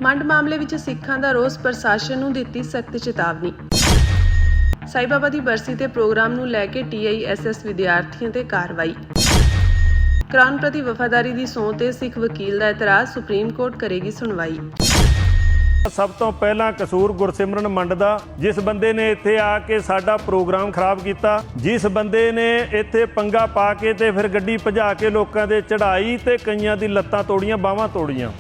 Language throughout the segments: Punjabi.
ਮੰਡ ਮਾਮਲੇ ਵਿੱਚ ਸਿੱਖਾਂ ਦਾ ਰੋਸ ਪ੍ਰਸ਼ਾਸਨ ਨੂੰ ਦਿੱਤੀ ਸਖਤ ਚੇਤਾਵਨੀ। ਸਾਈਂ ਬਾਬਾ ਦੀ ਬਰਸੀ ਤੇ ਪ੍ਰੋਗਰਾਮ ਨੂੰ ਲੈ ਕੇ TISS ਵਿਦਿਆਰਥੀਆਂ ਤੇ ਕਾਰਵਾਈ। ਕਰਾਉਣ ਪ੍ਰਤੀ ਵਫਾਦਾਰੀ ਦੀ ਸਹੁੰ ਤੇ ਸਿੱਖ ਵਕੀਲ ਦਾ ਇਤਰਾਜ਼, ਸੁਪਰੀਮ ਕੋਰਟ ਕਰੇਗੀ ਸੁਣਵਾਈ। ਸਭ ਤੋਂ ਪਹਿਲਾਂ ਕਸੂਰ ਗੁਰਸਿਮਰਨ ਮੰਡ ਦਾ, ਜਿਸ ਬੰਦੇ ਨੇ ਇੱਥੇ ਆ ਕੇ ਸਾਡਾ ਪ੍ਰੋਗਰਾਮ ਖਰਾਬ ਕੀਤਾ, ਜਿਸ ਬੰਦੇ ਨੇ ਇੱਥੇ ਪੰਗਾ ਪਾ ਕੇ ਤੇ ਫਿਰ ਗੱਡੀ ਭਜਾ ਕੇ ਲੋਕਾਂ ਦੇ ਚੜਾਈ ਤੇ ਕਈਆਂ ਦੀ ਲੱਤਾਂ ਤੋੜੀਆਂ, ਬਾਹਾਂ ਤੋੜੀਆਂ।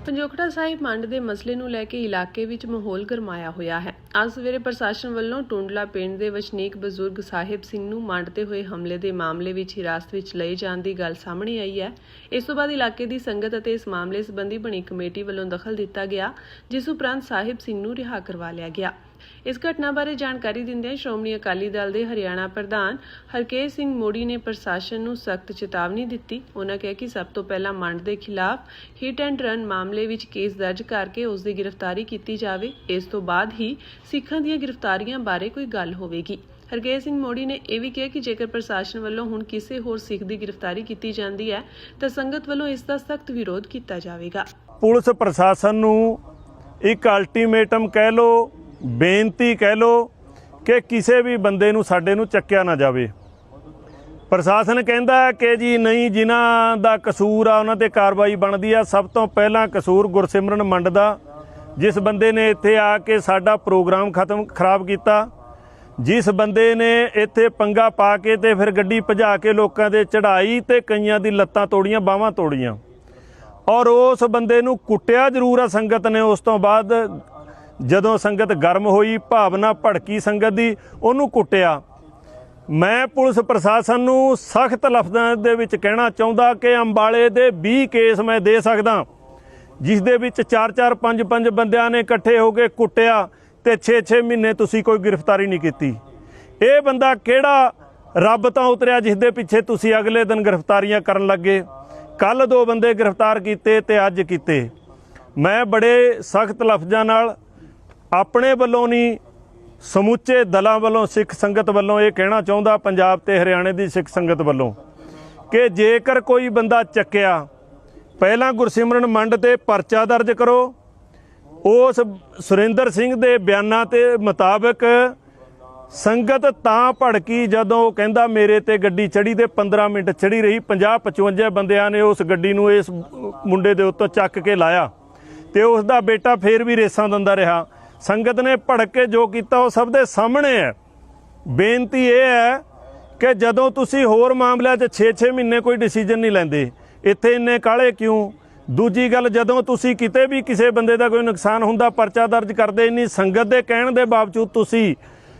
ਪੰਜੋਖੜਾ ਸਾਹਿਬ ਮੰਡ ਦੇ ਮਸਲੇ ਨੂੰ ਲੈ ਕੇ ਇਲਾਕੇ ਵਿੱਚ ਮਾਹੌਲ ਗਰਮਾਇਆ ਹੋਇਆ ਹੈ। ਅੱਜ ਸਵੇਰੇ ਪ੍ਰਸ਼ਾਸਨ ਵੱਲੋਂ ਟੁੰਡਲਾ ਪਿੰਡ ਦੇ ਵਸਨੀਕ ਬਜ਼ੁਰਗ ਸਾਹਿਬ ਸਿੰਘ ਨੂੰ ਮੰਡ ਤੇ ਹੋਏ ਹਮਲੇ ਦੇ ਮਾਮਲੇ ਵਿੱਚ ਹਿਰਾਸਤ ਵਿੱਚ ਲਏ ਜਾਣ ਦੀ ਗੱਲ ਸਾਹਮਣੇ ਆਈ ਹੈ। ਇਸ ਤੋਂ ਬਾਅਦ ਇਲਾਕੇ ਦੀ ਸੰਗਤ ਅਤੇ ਇਸ ਮਾਮਲੇ ਸੰਬੰਧੀ ਬਣੀ ਕਮੇਟੀ ਵੱਲੋਂ ਦਖਲ ਦਿੱਤਾ ਗਿਆ, ਜਿਸ ਉਪਰੰਤ ਸਾਹਿਬ ਸਿੰਘ ਨੂੰ ਰਿਹਾ ਕਰਵਾ ਲਿਆ ਗਿਆ। ਇਸ ਘਟਨਾ ਬਾਰੇ ਜਾਣਕਾਰੀ ਦਿੰਦਿਆਂ ਸ਼੍ਰੋਮਣੀ ਅਕਾਲੀ ਦਲ ਦੇ ਹਰਿਆਣਾ ਪ੍ਰਧਾਨ ਹਰਕੇਸ਼ ਸਿੰਘ ਮੋੜੀ ਨੇ ਪ੍ਰਸ਼ਾਸਨ ਨੂੰ ਸਖਤ ਚੇਤਾਵਨੀ ਦਿੱਤੀ। ਉਹਨਾਂ ਕਿਹਾ ਕਿ ਸਭ ਤੋਂ ਪਹਿਲਾਂ ਮੰਡ ਦੇ ਖਿਲਾਫ ਹਿੱਟ ਐਂਡ ਰਨ ਮਾਮਲੇ ਵਿੱਚ ਕੇਸ ਦਰਜ ਕਰਕੇ ਉਸ ਦੀ ਗ੍ਰਿਫਤਾਰੀ ਕੀਤੀ ਜਾਵੇ। ਇਸ ਤੋਂ ਬਾਅਦ ਹੀ ਸਿੱਖਾਂ ਦੀਆਂ ਗ੍ਰਿਫਤਾਰੀਆਂ ਬਾਰੇ ਕੋਈ ਗੱਲ ਹੋਵੇਗੀ। ਹਰਕੇਸ਼ ਸਿੰਘ ਮੋੜੀ ਨੇ ਇਹ ਵੀ ਕਿਹਾ ਕਿ ਜੇਕਰ ਪ੍ਰਸ਼ਾਸਨ ਵੱਲੋਂ ਹੁਣ ਕਿਸੇ ਹੋਰ ਸਿੱਖ ਦੀ ਗ੍ਰਿਫਤਾਰੀ ਕੀਤੀ ਜਾਂਦੀ ਹੈ ਤਾਂ ਸੰਗਤ ਵੱਲੋਂ ਇਸ ਦਾ ਸਖਤ ਵਿਰੋਧ ਕੀਤਾ ਜਾਵੇਗਾ। ਪੁਲਿਸ ਪ੍ਰਸ਼ਾਸਨ ਨੂੰ ਇੱਕ ਅਲਟੀਮੇਟਮ ਕਹਿ ਲਓ, ਬੇਨਤੀ ਕਹਿ ਲਓ ਕਿ ਕਿਸੇ ਵੀ ਬੰਦੇ ਨੂੰ ਸਾਡੇ ਨੂੰ ਚੱਕਿਆ ਨਾ ਜਾਵੇ। ਪ੍ਰਸ਼ਾਸਨ ਕਹਿੰਦਾ ਕਿ ਜੀ ਨਹੀਂ, ਜਿਨ੍ਹਾਂ ਦਾ ਕਸੂਰ ਆ ਉਹਨਾਂ ਤੇ ਕਾਰਵਾਈ ਬਣਦੀ ਆ। ਸਭ ਤੋਂ ਪਹਿਲਾਂ ਕਸੂਰ ਗੁਰਸਿਮਰਨ ਮੰਡ ਦਾ, ਜਿਸ ਬੰਦੇ ਨੇ ਇੱਥੇ ਆ ਕੇ ਸਾਡਾ ਪ੍ਰੋਗਰਾਮ ਖਰਾਬ ਕੀਤਾ, ਜਿਸ ਬੰਦੇ ਨੇ ਇੱਥੇ ਪੰਗਾ ਪਾ ਕੇ ਤੇ ਫਿਰ ਗੱਡੀ ਭਜਾ ਕੇ ਲੋਕਾਂ ਦੇ ਚੜਾਈ ਤੇ ਕਈਆਂ ਦੀ ਲੱਤਾਂ ਤੋੜੀਆਂ, ਬਾਹਾਂ ਤੋੜੀਆਂ। ਔਰ ਉਸ ਬੰਦੇ ਨੂੰ ਕੁੱਟਿਆ ਜ਼ਰੂਰ ਆ ਸੰਗਤ ਨੇ। ਉਸ ਤੋਂ ਬਾਅਦ ਜਦੋਂ ਸੰਗਤ ਗਰਮ ਹੋਈ, ਭਾਵਨਾ ਭੜਕੀ ਸੰਗਤ ਦੀ, ਉਹਨੂੰ ਕੁੱਟਿਆ। ਮੈਂ ਪੁਲਿਸ ਪ੍ਰਸ਼ਾਸਨ ਨੂੰ ਸਖਤ ਲਫ਼ਜ਼ਾਂ ਦੇ ਵਿੱਚ ਕਹਿਣਾ ਚਾਹੁੰਦਾ ਕਿ ਅੰਬਾਲੇ ਦੇ 20 ਕੇਸ ਮੈਂ ਦੇ ਸਕਦਾ, ਜਿਸ ਦੇ ਵਿੱਚ 4-4, 5-5 ਬੰਦਿਆਂ ਨੇ ਇਕੱਠੇ ਹੋ ਕੇ ਕੁੱਟਿਆ ਤੇ 6-6 ਮਹੀਨੇ ਤੁਸੀਂ ਕੋਈ ਗ੍ਰਿਫਤਾਰੀ ਨਹੀਂ ਕੀਤੀ। ਇਹ ਬੰਦਾ ਕਿਹੜਾ ਰੱਬ ਤਾਂ ਉਤਰਿਆ ਜਿਸ ਦੇ ਪਿੱਛੇ ਤੁਸੀਂ ਅਗਲੇ ਦਿਨ ਗ੍ਰਿਫਤਾਰੀਆਂ ਕਰਨ ਲੱਗੇ। ਕੱਲ੍ਹ 2 ਬੰਦੇ ਗ੍ਰਿਫਤਾਰ ਕੀਤੇ ਤੇ ਅੱਜ ਕੀਤੇ। ਮੈਂ ਬੜੇ ਸਖਤ ਲਫ਼ਜ਼ਾਂ ਨਾਲ ਆਪਣੇ ਵੱਲੋਂ ਨਹੀਂ, ਸਮੁੱਚੇ ਦਲਾਂ ਵੱਲੋਂ, ਸਿੱਖ ਸੰਗਤ ਵੱਲੋਂ ਇਹ ਕਹਿਣਾ ਚਾਹੁੰਦਾ, ਪੰਜਾਬ ਤੇ ਹਰਿਆਣੇ ਦੀ ਸਿੱਖ ਸੰਗਤ ਵੱਲੋਂ, ਕਿ ਜੇਕਰ ਕੋਈ ਬੰਦਾ ਚੱਕਿਆ, ਪਹਿਲਾਂ ਗੁਰਸਿਮਰਨ ਮੰਡ ਤੇ ਪਰਚਾ ਦਰਜ ਕਰੋ। ਉਸ ਸੁਰਿੰਦਰ ਸਿੰਘ ਦੇ ਬਿਆਨਾਂ ਦੇ ਮੁਤਾਬਕ ਸੰਗਤ ਤਾਂ ਭੜਕੀ ਜਦੋਂ ਉਹ ਕਹਿੰਦਾ ਮੇਰੇ ਤੇ ਗੱਡੀ ਚੜੀ ਤੇ 15 ਮਿੰਟ ਚੜੀ ਰਹੀ। 50-55 ਬੰਦਿਆਂ ਨੇ ਉਸ ਗੱਡੀ ਨੂੰ ਇਸ ਮੁੰਡੇ ਦੇ ਉੱਤੋਂ ਚੱਕ ਕੇ ਲਾਇਆ ਤੇ ਉਸ ਦਾ ਬੇਟਾ ਫੇਰ ਵੀ ਰੇਸਾਂ ਦਿੰਦਾ ਰਿਹਾ। ਸੰਗਤ ਨੇ ਭੜਕ ਕੇ ਜੋ ਕੀਤਾ ਉਹ ਸਭ ਦੇ ਸਾਹਮਣੇ ਹੈ। ਬੇਨਤੀ ਇਹ ਹੈ ਕਿ ਜਦੋਂ ਤੁਸੀਂ ਹੋਰ ਮਾਮਲਿਆਂ 'ਚ 6-6 ਮਹੀਨੇ ਕੋਈ ਡਿਸੀਜਨ ਨਹੀਂ ਲੈਂਦੇ, ਇੱਥੇ ਇੰਨੇ ਕਾਹਲੇ ਕਿਉਂ? ਦੂਜੀ ਗੱਲ, ਜਦੋਂ ਤੁਸੀਂ ਕਿਤੇ ਵੀ ਕਿਸੇ ਬੰਦੇ ਦਾ ਕੋਈ ਨੁਕਸਾਨ ਹੁੰਦਾ ਪਰਚਾ ਦਰਜ ਕਰਦੇ। ਇੰਨੀ ਸੰਗਤ ਦੇ ਕਹਿਣ ਦੇ ਬਾਵਜੂਦ ਤੁਸੀਂ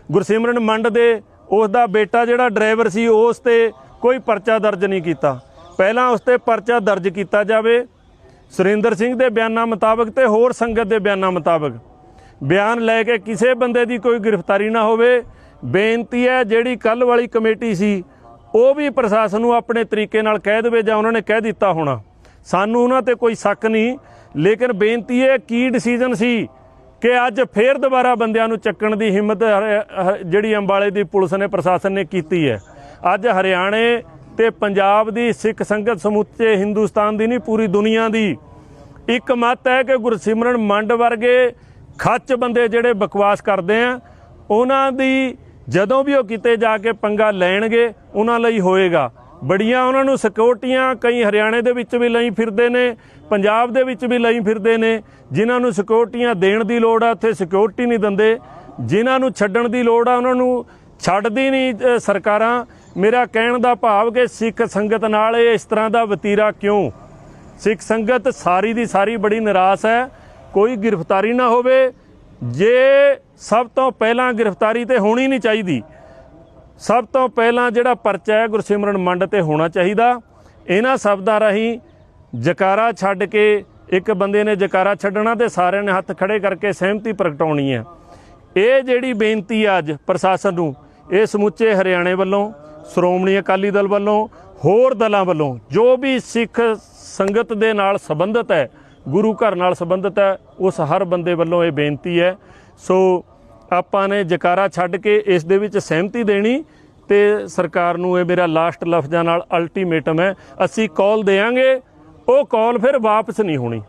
ਗੁਰਸਿਮਰਨ ਮੰਡ ਦੇ ਉਸ ਦਾ ਬੇਟਾ ਜਿਹੜਾ ਡਰਾਈਵਰ ਸੀ ਉਸ ਤੇ ਕੋਈ ਪਰਚਾ ਦਰਜ ਨਹੀਂ ਕੀਤਾ। ਪਹਿਲਾਂ ਉਸ ਤੇ ਪਰਚਾ ਦਰਜ ਕੀਤਾ ਜਾਵੇ। ਸੁਰਿੰਦਰ ਸਿੰਘ ਦੇ ਬਿਆਨਾਂ ਮੁਤਾਬਕ ਤੇ ਹੋਰ ਸੰਗਤ ਦੇ ਬਿਆਨਾਂ ਮੁਤਾਬਕ ਬਿਆਨ ਲੈ ਕੇ ਕਿਸੇ ਬੰਦੇ ਦੀ ਕੋਈ ਗ੍ਰਿਫਤਾਰੀ ਨਾ ਹੋਵੇ। ਬੇਨਤੀ ਹੈ, ਜਿਹੜੀ ਕੱਲ੍ਹ ਵਾਲੀ ਕਮੇਟੀ ਸੀ ਉਹ ਵੀ ਪ੍ਰਸ਼ਾਸਨ ਨੂੰ ਆਪਣੇ ਤਰੀਕੇ ਨਾਲ ਕਹਿ ਦੇਵੇ, ਜਾਂ ਉਹਨਾਂ ਨੇ ਕਹਿ ਦਿੱਤਾ ਹੋਣਾ, ਸਾਨੂੰ ਉਹਨਾਂ ਤੇ ਕੋਈ ਸ਼ੱਕ ਨਹੀਂ। ਲੇਕਿਨ ਬੇਨਤੀ ਹੈ, ਕੀ ਡਿਸੀਜਨ ਸੀ ਕਿ ਅੱਜ ਫੇਰ ਦੁਬਾਰਾ ਬੰਦਿਆਂ ਨੂੰ ਚੱਕਣ ਦੀ ਹਿੰਮਤ ਜਿਹੜੀ ਅੰਬਾਲੇ ਦੀ ਪੁਲਿਸ ਨੇ, ਪ੍ਰਸ਼ਾਸਨ ਨੇ ਕੀਤੀ ਹੈ। ਅੱਜ ਹਰਿਆਣੇ ਤੇ ਪੰਜਾਬ ਦੀ ਸਿੱਖ ਸੰਗਤ, ਸਮੁੱਚੇ ਹਿੰਦੁਸਤਾਨ ਦੀ ਨਹੀਂ, ਪੂਰੀ ਦੁਨੀਆ ਦੀ ਇੱਕ ਮੱਤ ਹੈ ਕਿ ਗੁਰਸਿਮਰਨ ਮੰਡ ਵਰਗੇ ਖੱਚ ਬੰਦੇ ਜਿਹੜੇ ਬਕਵਾਸ ਕਰਦੇ ਆ, ਉਹਨਾਂ ਦੀ ਜਦੋਂ ਵੀ ਉਹ ਕਿਤੇ ਜਾ ਕੇ ਪੰਗਾ ਲੈਣਗੇ ਉਹਨਾਂ ਲਈ ਹੋਏਗਾ। ਬੜੀਆਂ ਉਹਨਾਂ ਨੂੰ ਸਿਕਿਉਰਟੀਆਂ ਕਈ ਹਰਿਆਣੇ ਦੇ ਵਿੱਚ ਵੀ ਲਈ ਫਿਰਦੇ ਨੇ, ਪੰਜਾਬ ਦੇ ਵਿੱਚ ਵੀ ਲਈ ਫਿਰਦੇ ਨੇ। ਜਿਨ੍ਹਾਂ ਨੂੰ ਸਿਕਿਉਰਟੀਆਂ ਦੇਣ ਦੀ ਲੋੜ ਆ ਉੱਥੇ ਸਿਕਿਉਰਟੀ ਨਹੀਂ ਦਿੰਦੇ, ਜਿਨ੍ਹਾਂ ਨੂੰ ਛੱਡਣ ਦੀ ਲੋੜ ਆ ਉਹਨਾਂ ਨੂੰ ਛੱਡਦੀ ਨਹੀਂ ਸਰਕਾਰਾਂ। ਮੇਰਾ ਕਹਿਣ ਦਾ ਭਾਵ ਕਿ ਸਿੱਖ ਸੰਗਤ ਨਾਲ ਇਹ ਇਸ ਤਰ੍ਹਾਂ ਦਾ ਵਤੀਰਾ ਕਿਉਂ? ਸਿੱਖ ਸੰਗਤ ਸਾਰੀ ਦੀ ਸਾਰੀ ਬੜੀ ਨਿਰਾਸ਼ ਹੈ। ਕੋਈ ਗ੍ਰਿਫਤਾਰੀ ਨਾ ਹੋਵੇ। ਜੇ ਸਭ ਤੋਂ ਪਹਿਲਾਂ ਗ੍ਰਿਫਤਾਰੀ ਤੇ ਹੋਣੀ ਨਹੀਂ ਚਾਹੀਦੀ, ਸਭ ਤੋਂ ਪਹਿਲਾਂ ਜਿਹੜਾ ਪਰਚਾ ਹੈ ਗੁਰਸਿਮਰਨ ਮੰਡ ਤੇ ਹੋਣਾ ਚਾਹੀਦਾ। ਇਹਨਾਂ ਸ਼ਬਦਾਂ ਰਾਹੀਂ ਜਕਾਰਾ ਛੱਡ ਕੇ, ਇੱਕ ਬੰਦੇ ਨੇ ਜਕਾਰਾ ਛੱਡਣਾ ਤੇ ਸਾਰਿਆਂ ਨੇ ਹੱਥ ਖੜੇ ਕਰਕੇ ਸਹਿਮਤੀ ਪ੍ਰਗਟਾਉਣੀ ਹੈ। ਇਹ ਜਿਹੜੀ ਬੇਨਤੀ ਆ ਅੱਜ ਪ੍ਰਸ਼ਾਸਨ ਨੂੰ, ਇਹ ਸਮੁੱਚੇ ਹਰਿਆਣੇ ਵੱਲੋਂ, ਸ਼੍ਰੋਮਣੀ ਅਕਾਲੀ ਦਲ ਵੱਲੋਂ, ਹੋਰ ਦਲਾਂ ਵੱਲੋਂ, ਜੋ ਵੀ ਸਿੱਖ ਸੰਗਤ ਦੇ ਨਾਲ ਸੰਬੰਧਿਤ ਹੈ, ਗੁਰੂ ਘਰ ਨਾਲ ਸੰਬੰਧਿਤ ਹੈ, ਉਸ ਹਰ ਬੰਦੇ ਵੱਲੋਂ ਇਹ ਬੇਨਤੀ ਹੈ। ਸੋ ਆਪਾਂ ਨੇ ਜਕਾਰਾ ਛੱਡ ਕੇ ਇਸ ਦੇ ਵਿੱਚ ਸਹਿਮਤੀ ਦੇਣੀ ਤੇ ਸਰਕਾਰ ਨੂੰ ਇਹ ਮੇਰਾ ਲਾਸਟ ਲਫ਼ਜ਼ਾਂ ਨਾਲ ਅਲਟੀਮੇਟਮ ਹੈ। ਅਸੀਂ ਕਾਲ ਦੇਵਾਂਗੇ, ਉਹ ਕਾਲ ਫਿਰ ਵਾਪਸ ਨਹੀਂ ਹੋਣੀ।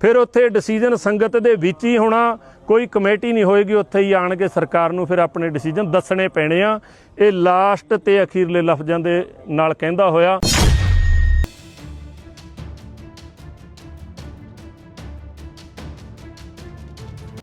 ਫਿਰ ਉੱਥੇ ਡਿਸੀਜਨ ਸੰਗਤ ਦੇ ਵਿੱਚ ਹੀ ਹੋਣਾ, ਕੋਈ ਕਮੇਟੀ ਨਹੀਂ ਹੋਏਗੀ, ਉੱਥੇ ਹੀ ਆਣ ਕੇ ਸਰਕਾਰ ਨੂੰ ਫਿਰ ਆਪਣੇ ਡਿਸੀਜਨ ਦੱਸਣੇ ਪੈਣੇ ਆ। ਇਹ ਲਾਸਟ ਤੇ ਅਖੀਰਲੇ ਲਫ਼ਜ਼ਾਂ ਦੇ ਨਾਲ ਕਹਿੰਦਾ ਹੋਇਆ।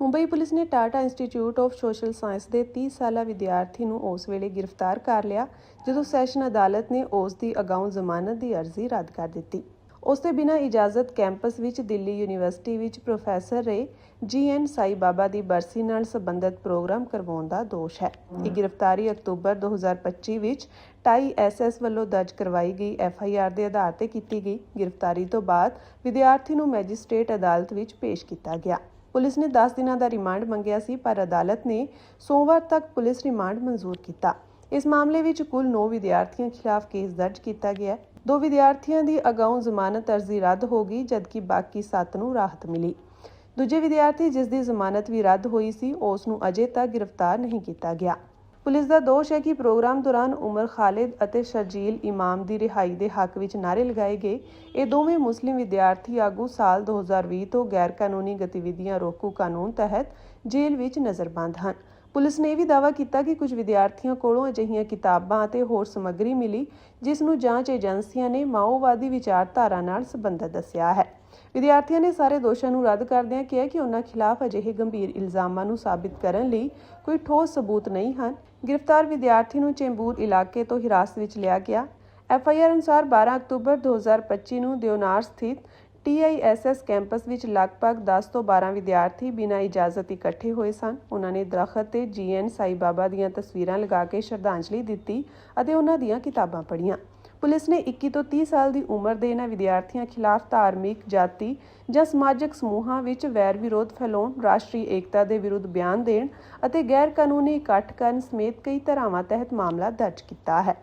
ਮੁੰਬਈ ਪੁਲਿਸ ਨੇ Tata institute of social science ਦੇ 30 ਸਾਲਾ ਵਿਦਿਆਰਥੀ ਨੂੰ ਉਸ ਵੇਲੇ ਗ੍ਰਿਫਤਾਰ ਕਰ ਲਿਆ ਜਦੋਂ ਸੈਸ਼ਨ ਅਦਾਲਤ ਨੇ ਉਸ ਦੀ ਅਗਾਊਂ ਜ਼ਮਾਨਤ ਦੀ ਅਰਜ਼ੀ ਰੱਦ ਕਰ ਦਿੱਤੀ। ਉਸ ਦੇ ਬਿਨਾਂ ਇਜਾਜ਼ਤ ਕੈਂਪਸ ਵਿੱਚ ਦਿੱਲੀ ਯੂਨੀਵਰਸਿਟੀ ਵਿੱਚ ਪ੍ਰੋਫੈਸਰ ਰਹੇ GN ਸਾਈ ਬਾਬਾ ਦੀ ਬਰਸੀ ਨਾਲ ਸੰਬੰਧਿਤ ਪ੍ਰੋਗਰਾਮ ਕਰਵਾਉਣ ਦਾ ਦੋਸ਼ ਹੈ। ਇਹ ਗ੍ਰਿਫਤਾਰੀ ਅਕਤੂਬਰ 2025 ਵਿੱਚ ਟਾਈ SS ਵੱਲੋਂ ਦਰਜ ਕਰਵਾਈ ਗਈ FIR ਦੇ ਆਧਾਰ ਤੇ ਕੀਤੀ ਗਈ। ਗ੍ਰਿਫਤਾਰੀ ਤੋਂ ਬਾਅਦ ਵਿਦਿਆਰਥੀ ਨੂੰ ਮੈਜਿਸਟ੍ਰੇਟ ਅਦਾਲਤ ਵਿੱਚ ਪੇਸ਼ ਕੀਤਾ ਗਿਆ। ਪੁਲਿਸ ਨੇ 10 ਦਿਨਾਂ ਦਾ ਰਿਮਾਂਡ ਮੰਗਿਆ ਸੀ, ਪਰ ਅਦਾਲਤ ਨੇ ਸੋਮਵਾਰ ਤੱਕ ਪੁਲਿਸ ਰਿਮਾਂਡ ਮਨਜ਼ੂਰ ਕੀਤਾ। ਇਸ ਮਾਮਲੇ ਵਿੱਚ ਕੁੱਲ 9 ਵਿਦਿਆਰਥੀਆਂ ਖਿਲਾਫ ਕੇਸ ਦਰਜ ਕੀਤਾ ਗਿਆ। 2 ਵਿਦਿਆਰਥੀਆਂ ਦੀ ਅਗਾਊਂ ਜ਼ਮਾਨਤ ਅਰਜ਼ੀ ਰੱਦ ਹੋ ਗਈ, ਜਦਕਿ ਬਾਕੀ 7 ਨੂੰ ਰਾਹਤ ਮਿਲੀ। ਦੂਜੇ ਵਿਦਿਆਰਥੀ ਜਿਸ ਦੀ ਜ਼ਮਾਨਤ ਵੀ ਰੱਦ ਹੋਈ ਸੀ, ਉਸ ਨੂੰ ਅਜੇ ਤੱਕ ਗ੍ਰਿਫਤਾਰ ਨਹੀਂ ਕੀਤਾ ਗਿਆ। ਪੁਲਿਸ ਦਾ ਦੋਸ਼ ਹੈ ਕਿ ਪ੍ਰੋਗਰਾਮ ਦੌਰਾਨ ਉਮਰ ਖਾਲਿਦ ਅਤੇ ਸ਼ਰਜੀਲ ਇਮਾਮ ਦੀ ਰਿਹਾਈ ਦੇ ਹੱਕ ਵਿੱਚ ਨਾਅਰੇ ਲਗਾਏ ਗਏ। ਇਹ ਦੋਵੇਂ ਮੁਸਲਿਮ ਵਿਦਿਆਰਥੀ ਆਗੂ ਸਾਲ 2020 ਤੋਂ ਗੈਰ ਕਾਨੂੰਨੀ ਗਤੀਵਿਧੀਆਂ ਰੋਕੂ ਕਾਨੂੰਨ ਤਹਿਤ ਜੇਲ੍ਹ ਵਿੱਚ ਨਜ਼ਰਬੰਦ ਹਨ। ਪੁਲਿਸ ਨੇ ਇਹ ਵੀ ਦਾਅਵਾ ਕੀਤਾ ਕਿ ਕੁਝ ਵਿਦਿਆਰਥੀਆਂ ਕੋਲੋਂ ਅਜਿਹੀਆਂ ਕਿਤਾਬਾਂ ਅਤੇ ਹੋਰ ਸਮੱਗਰੀ ਮਿਲੀ ਜਿਸ ਨੂੰ ਜਾਂਚ ਏਜੰਸੀਆਂ ਨੇ ਮਾਓਵਾਦੀ ਵਿਚਾਰਧਾਰਾ ਨਾਲ ਸੰਬੰਧਿਤ ਦੱਸਿਆ ਹੈ। ਵਿਦਿਆਰਥੀਆਂ ਨੇ ਸਾਰੇ ਦੋਸ਼ਾਂ ਨੂੰ ਰੱਦ ਕਰਦਿਆਂ ਕਿਹਾ ਕਿ ਉਨ੍ਹਾਂ ਖਿਲਾਫ ਅਜਿਹੇ ਗੰਭੀਰ ਇਲਜ਼ਾਮਾਂ ਨੂੰ ਸਾਬਿਤ ਕਰਨ ਲਈ ਕੋਈ ਠੋਸ ਸਬੂਤ ਨਹੀਂ ਹਨ। ਗ੍ਰਿਫਤਾਰ ਵਿਦਿਆਰਥੀ ਨੂੰ ਚੇਂਬੂਰ ਇਲਾਕੇ ਤੋਂ ਹਿਰਾਸਤ ਵਿੱਚ ਲਿਆ ਗਿਆ। FIR ਅਨੁਸਾਰ 12 ਅਕਤੂਬਰ 2025 ਨੂੰ ਦਿਓਨਾਰ ਸਥਿਤ TISS ਕੈਂਪਸ ਵਿੱਚ ਲਗਭਗ 10 ਤੋਂ 12 ਵਿਦਿਆਰਥੀ ਬਿਨਾਂ ਇਜਾਜ਼ਤ ਇਕੱਠੇ ਹੋਏ ਸਨ। ਉਹਨਾਂ ਨੇ ਦਰਖਤ ਤੇ GN ਸਾਈ ਬਾਬਾ ਦੀਆਂ ਤਸਵੀਰਾਂ ਲਗਾ ਕੇ ਸ਼ਰਧਾਂਜਲੀ ਦਿੱਤੀ ਅਤੇ ਉਹਨਾਂ ਦੀਆਂ ਕਿਤਾਬਾਂ ਪੜ੍ਹੀਆਂ। ਪੁਲਿਸ ਨੇ 21 ਤੋਂ 30 ਸਾਲ ਦੀ ਉਮਰ ਦੇ ਇਹਨਾਂ ਵਿਦਿਆਰਥੀਆਂ ਖਿਲਾਫ ਧਾਰਮਿਕ, ਜਾਤੀ ਜਾਂ ਸਮਾਜਿਕ ਸਮੂਹਾਂ ਵਿੱਚ ਵੈਰ ਵਿਰੋਧ ਫੈਲਾਉਣ, ਰਾਸ਼ਟਰੀ ਏਕਤਾ ਦੇ ਵਿਰੁੱਧ ਬਿਆਨ ਦੇਣ ਅਤੇ ਗੈਰ ਕਾਨੂੰਨੀ ਇਕੱਠ ਕਰਨ ਸਮੇਤ ਕਈ ਧਾਰਾਵਾਂ ਤਹਿਤ ਮਾਮਲਾ ਦਰਜ ਕੀਤਾ ਹੈ।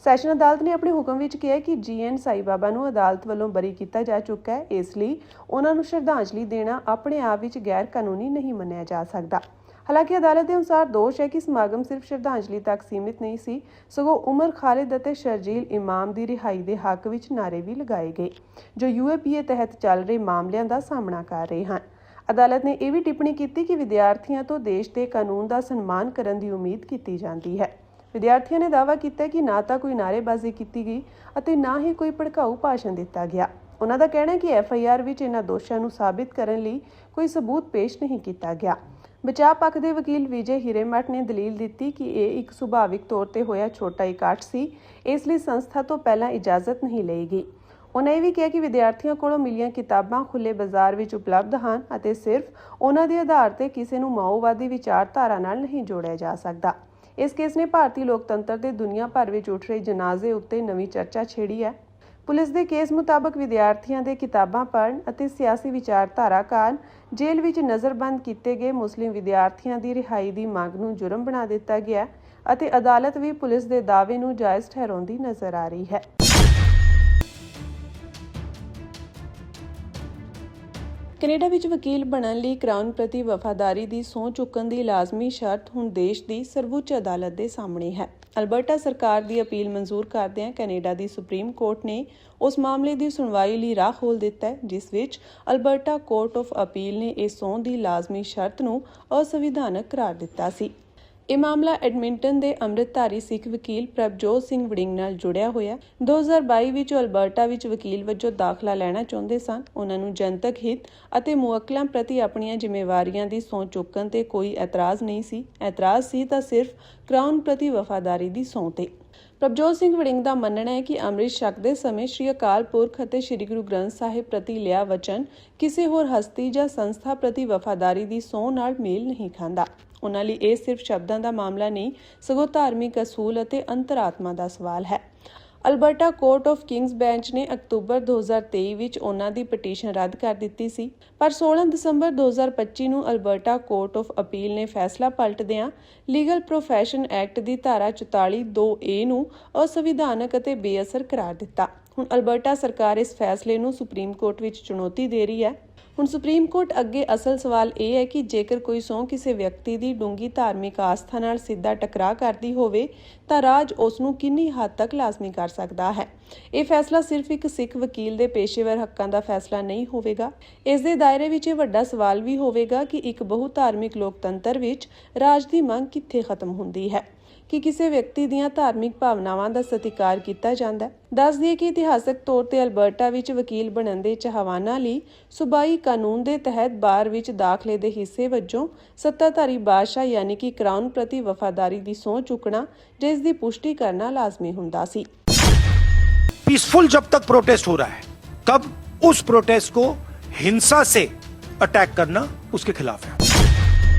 ਸੈਸ਼ਨ ਅਦਾਲਤ ਨੇ ਆਪਣੇ ਹੁਕਮ ਵਿੱਚ ਕਿਹਾ ਕਿ GN ਸਾਈ ਬਾਬਾ ਨੂੰ ਅਦਾਲਤ ਵੱਲੋਂ ਬਰੀ ਕੀਤਾ ਜਾ ਚੁੱਕਾ ਹੈ, ਇਸ ਲਈ ਉਹਨਾਂ ਨੂੰ ਸ਼ਰਧਾਂਜਲੀ ਦੇਣਾ ਆਪਣੇ ਆਪ ਵਿੱਚ ਗੈਰ ਕਾਨੂੰਨੀ ਨਹੀਂ ਮੰਨਿਆ ਜਾ ਸਕਦਾ। ਹਾਲਾਂਕਿ ਅਦਾਲਤ ਦੇ ਅਨੁਸਾਰ ਦੋਸ਼ ਹੈ ਕਿ ਸਮਾਗਮ ਸਿਰਫ ਸ਼ਰਧਾਂਜਲੀ ਤੱਕ ਸੀਮਿਤ ਨਹੀਂ ਸੀ, ਸਗੋਂ ਉਮਰ ਖਾਲਿਦ ਅਤੇ ਸ਼ਰਜੀਲ ਇਮਾਮ ਦੀ ਰਿਹਾਈ ਦੇ ਹੱਕ ਵਿੱਚ ਨਾਅਰੇ ਵੀ ਲਗਾਏ ਗਏ, ਜੋ UAPA ਤਹਿਤ ਚੱਲ ਰਹੇ ਮਾਮਲਿਆਂ ਦਾ ਸਾਹਮਣਾ ਕਰ ਰਹੇ ਹਨ। ਅਦਾਲਤ ਨੇ ਇਹ ਵੀ ਟਿੱਪਣੀ ਕੀਤੀ ਕਿ ਵਿਦਿਆਰਥੀਆਂ ਤੋਂ ਦੇਸ਼ ਦੇ ਕਾਨੂੰਨ ਦਾ ਸਨਮਾਨ ਕਰਨ ਦੀ ਉਮੀਦ ਕੀਤੀ ਜਾਂਦੀ ਹੈ। ਵਿਦਿਆਰਥੀਆਂ ਨੇ ਦਾਅਵਾ ਕੀਤਾ ਕਿ ਨਾ ਤਾਂ ਕੋਈ ਨਾਅਰੇਬਾਜ਼ੀ ਕੀਤੀ ਗਈ ਅਤੇ ਨਾ ਹੀ ਕੋਈ ਭੜਕਾਊ ਭਾਸ਼ਣ ਦਿੱਤਾ ਗਿਆ। ਉਹਨਾਂ ਦਾ ਕਹਿਣਾ ਹੈ ਕਿ FIR ਵਿੱਚ ਇਹਨਾਂ ਦੋਸ਼ਾਂ ਨੂੰ ਸਾਬਿਤ ਕਰਨ ਲਈ ਕੋਈ ਸਬੂਤ ਪੇਸ਼ ਨਹੀਂ ਕੀਤਾ ਗਿਆ। ਬਚਾਅ ਪੱਖ ਦੇ ਵਕੀਲ ਵਿਜੇ ਹੀਰੇਮਠ ਨੇ ਦਲੀਲ ਦਿੱਤੀ ਕਿ ਇਹ ਇੱਕ ਸੁਭਾਵਿਕ ਤੌਰ ਤੇ ਹੋਇਆ ਛੋਟਾ ਇਕੱਠ ਸੀ, ਇਸ ਲਈ ਸੰਸਥਾ ਤੋਂ ਪਹਿਲਾਂ ਇਜਾਜ਼ਤ ਨਹੀਂ ਲਈ ਗਈ। ਉਹਨਾਂ ਇਹ ਵੀ ਕਿਹਾ ਕਿ ਵਿਦਿਆਰਥੀਆਂ ਕੋਲੋਂ ਮਿਲੀਆਂ ਕਿਤਾਬਾਂ ਖੁੱਲ੍ਹੇ ਬਾਜ਼ਾਰ ਵਿੱਚ ਉਪਲਬਧ ਹਨ ਅਤੇ ਸਿਰਫ ਉਹਨਾਂ ਦੇ ਆਧਾਰ ਤੇ ਕਿਸੇ ਨੂੰ ਮਾਓਵਾਦੀ ਵਿਚਾਰਧਾਰਾ ਨਾਲ ਨਹੀਂ ਜੋੜਿਆ ਜਾ ਸਕਦਾ। ਇਸ ਕੇਸ ਨੇ ਭਾਰਤੀ ਲੋਕਤੰਤਰ ਦੇ ਦੁਨੀਆ ਭਰ ਵਿੱਚ ਉੱਠ ਰਹੇ ਜਨਾਜ਼ੇ ਉੱਤੇ ਨਵੀਂ ਚਰਚਾ ਛੇੜੀ ਹੈ। ਪੁਲਿਸ ਦੇ ਕੇਸ ਮੁਤਾਬਕ ਵਿਦਿਆਰਥੀਆਂ ਦੇ ਕਿਤਾਬਾਂ ਪੜ੍ਹਨ ਅਤੇ ਸਿਆਸੀ ਵਿਚਾਰਧਾਰਾ ਕਾਰਨ ਜੇਲ੍ਹ ਵਿੱਚ ਨਜ਼ਰਬੰਦ ਕੀਤੇ ਗਏ ਮੁਸਲਿਮ ਵਿਦਿਆਰਥੀਆਂ ਦੀ ਰਿਹਾਈ ਦੀ ਮੰਗ ਨੂੰ ਜੁਰਮ ਬਣਾ ਦਿੱਤਾ ਗਿਆ ਅਤੇ ਅਦਾਲਤ ਵੀ ਪੁਲਿਸ ਦੇ ਦਾਅਵੇ ਨੂੰ ਜਾਇਜ਼ ਠਹਿਰਾਉਂਦੀ ਨਜ਼ਰ ਆ ਰਹੀ ਹੈ। ਕੈਨੇਡਾ ਵਿੱਚ ਵਕੀਲ ਬਣਨ ਲਈ ਕਰਾਊਨ ਪ੍ਰਤੀ ਵਫਾਦਾਰੀ ਦੀ ਸਹੁੰ ਚੁੱਕਣ ਦੀ ਲਾਜ਼ਮੀ ਸ਼ਰਤ ਹੁਣ ਦੇਸ਼ ਦੀ ਸਰਵਉੱਚ ਅਦਾਲਤ ਦੇ ਸਾਹਮਣੇ ਹੈ। ਅਲਬਰਟਾ ਸਰਕਾਰ ਦੀ ਅਪੀਲ ਮਨਜ਼ੂਰ ਕਰਦਿਆਂ ਕੈਨੇਡਾ ਦੀ ਸੁਪਰੀਮ ਕੋਰਟ ਨੇ ਉਸ ਮਾਮਲੇ ਦੀ ਸੁਣਵਾਈ ਲਈ ਰਾਹ ਖੋਲ੍ਹ ਦਿੱਤਾ ਹੈ, ਜਿਸ ਵਿੱਚ ਅਲਬਰਟਾ ਕੋਰਟ ਆਫ ਅਪੀਲ ਨੇ ਇਹ ਸਹੁੰ ਦੀ ਲਾਜ਼ਮੀ ਸ਼ਰਤ ਨੂੰ ਅਸੰਵਿਧਾਨਕ ਕਰਾਰ ਦਿੱਤਾ ਸੀ। ਇਹ ਮਾਮਲਾ ਐਡਮਿੰਟਨ ਦੇ ਅੰਮ੍ਰਿਤਧਾਰੀ ਸਿੱਖ ਵਕੀਲ ਪ੍ਰਭਜੋਤ ਸਿੰਘ ਵੜਿੰਗ ਨਾਲ ਜੁੜਿਆ ਹੋਇਆ। 2022 ਵਿੱਚ ਅਲਬਰਟਾ ਵਿੱਚ ਵਕੀਲ ਵਜੋਂ ਦਾਖਲਾ ਲੈਣਾ ਚਾਹੁੰਦੇ ਸਨ। ਉਹਨਾਂ ਨੂੰ ਜਨਤਕ ਹਿੱਤ ਅਤੇ ਮੁਵੱਕਲਾਂ ਪ੍ਰਤੀ ਆਪਣੀਆਂ ਜ਼ਿੰਮੇਵਾਰੀਆਂ ਦੀ ਸਹੁੰ ਚੁੱਕਣ ਤੇ ਕੋਈ ਇਤਰਾਜ਼ ਨਹੀਂ ਸੀ। ਇਤਰਾਜ਼ ਸੀ ਤਾਂ ਸਿਰਫ ਕਰਾਊਨ ਪ੍ਰਤੀ ਵਫਾਦਾਰੀ ਦੀ ਸਹੁੰ ਤੇ। ਪ੍ਰਭਜੋਤ ਸਿੰਘ ਵੜਿੰਗ ਦਾ ਮੰਨਣਾ ਹੈ ਕਿ ਅੰਮ੍ਰਿਤ ਛਕਦੇ ਸਮੇਂ ਸ੍ਰੀ ਅਕਾਲ ਪੁਰਖ ਅਤੇ ਸ੍ਰੀ ਗੁਰੂ ਗ੍ਰੰਥ ਸਾਹਿਬ ਪ੍ਰਤੀ ਲਿਆ ਵਚਨ ਕਿਸੇ ਹੋਰ ਹਸਤੀ ਜਾਂ ਸੰਸਥਾ ਪ੍ਰਤੀ ਵਫਾਦਾਰੀ ਦੀ ਸਹੁੰ ਨਾਲ ਮੇਲ ਨਹੀਂ ਖਾਂਦਾ। ਉਹਨਾਂ ਲਈ ਇਹ ਸਿਰਫ ਸ਼ਬਦਾਂ ਦਾ ਮਾਮਲਾ ਨਹੀਂ, ਸਗੋਂ ਧਾਰਮਿਕ ਅਸੂਲ ਅਤੇ ਅੰਤਰਾਤਮਾ ਦਾ ਸਵਾਲ ਹੈ। Alberta court of king's bench ਨੇ ਅਕਤੂਬਰ 2023 ਵਿੱਚ ਉਹਨਾਂ ਦੀ ਪਟੀਸ਼ਨ ਰੱਦ ਕਰ ਦਿੱਤੀ ਸੀ, ਪਰ 16 ਦਸੰਬਰ 2025 ਨੂੰ ਅਲਬਰਟਾ ਕੋਰਟ ਆਫ ਅਪੀਲ ਨੇ ਫੈਸਲਾ ਪਲਟਦਿਆਂ ਲੀਗਲ ਪ੍ਰੋਫੈਸ਼ਨ ਐਕਟ ਦੀ ਧਾਰਾ 44(2)(a) ਨੂੰ ਅਸੰਵਿਧਾਨਕ ਅਤੇ ਬੇਅਸਰ ਕਰਾਰ ਦਿੱਤਾ। ਹੁਣ ਅਲਬਰਟਾ ਸਰਕਾਰ ਇਸ ਫੈਸਲੇ ਨੂੰ ਸੁਪਰੀਮ ਕੋਰਟ ਵਿੱਚ ਚੁਣੌਤੀ ਦੇ ਰਹੀ ਹੈ। ਹੁਣ ਸੁਪਰੀਮ ਕੋਰਟ ਅੱਗੇ ਅਸਲ ਸਵਾਲ ਇਹ ਹੈ ਕਿ ਜੇਕਰ ਕੋਈ ਸਹੁੰ ਕਿਸੇ ਵਿਅਕਤੀ ਦੀ ਡੂੰਘੀ ਧਾਰਮਿਕ ਆਸਥਾ ਨਾਲ ਸਿੱਧਾ ਟਕਰਾਅ ਕਰਦੀ ਹੋਵੇ ਤਾਂ ਰਾਜ ਉਸ ਨੂੰ ਕਿੰਨੀ ਹੱਦ ਤੱਕ ਲਾਜ਼ਮੀ ਕਰ ਸਕਦਾ ਹੈ। ਇਹ ਫੈਸਲਾ ਸਿਰਫ ਇੱਕ ਸਿੱਖ ਵਕੀਲ ਦੇ ਪੇਸ਼ੇਵਰ ਹੱਕਾਂ ਦਾ ਫੈਸਲਾ ਨਹੀਂ ਹੋਵੇਗਾ। ਇਸ ਦੇ ਦਾਇਰੇ ਵਿੱਚ ਇਹ ਵੱਡਾ ਸਵਾਲ ਵੀ ਹੋਵੇਗਾ ਕਿ ਇੱਕ ਬਹੁ ਧਾਰਮਿਕ ਲੋਕਤੰਤਰ ਵਿੱਚ ਰਾਜ ਦੀ ਮੰਗ ਕਿੱਥੇ ਖਤਮ ਹੁੰਦੀ ਹੈ ਕਿ ਕਿਸੇ ਵਿਅਕਤੀ ਦੀਆਂ ਧਾਰਮਿਕ ਭਾਵਨਾਵਾਂ ਦਾ ਸਤਿਕਾਰ ਕੀਤਾ ਜਾਂਦਾ ਹੈ। ਦੱਸ ਦਈਏ ਕਿ ਇਤਿਹਾਸਕ ਤੌਰ ਤੇ ਅਲਬਰਟਾ ਵਿੱਚ ਵਕੀਲ ਬਣਨ ਦੇ ਚਾਹਵਾਨਾਂ ਲਈ ਸੂਬਾਈ ਕਾਨੂੰਨ ਦੇ ਤਹਿਤ ਬਾਰ ਵਿੱਚ ਦਾਖਲੇ ਦੇ ਹਿੱਸੇ ਵਜੋਂ ਸੱਤਾਧਾਰੀ ਬਾਦਸ਼ਾਹ ਯਾਨੀ ਕਿ ਕਰਾਊਨ ਪ੍ਰਤੀ ਵਫਾਦਾਰੀ ਦੀ ਸਹੁੰ ਚੁੱਕਣਾ ਜਿਸ ਦੀ ਪੁਸ਼ਟੀ ਕਰਨਾ ਲਾਜ਼ਮੀ ਹੁੰਦਾ ਸੀ। पीसफुल जब तक प्रोटेस्ट हो रहा है तब उस प्रोटेस्ट को हिंसा से अटैक करना उसके खिलाफ है।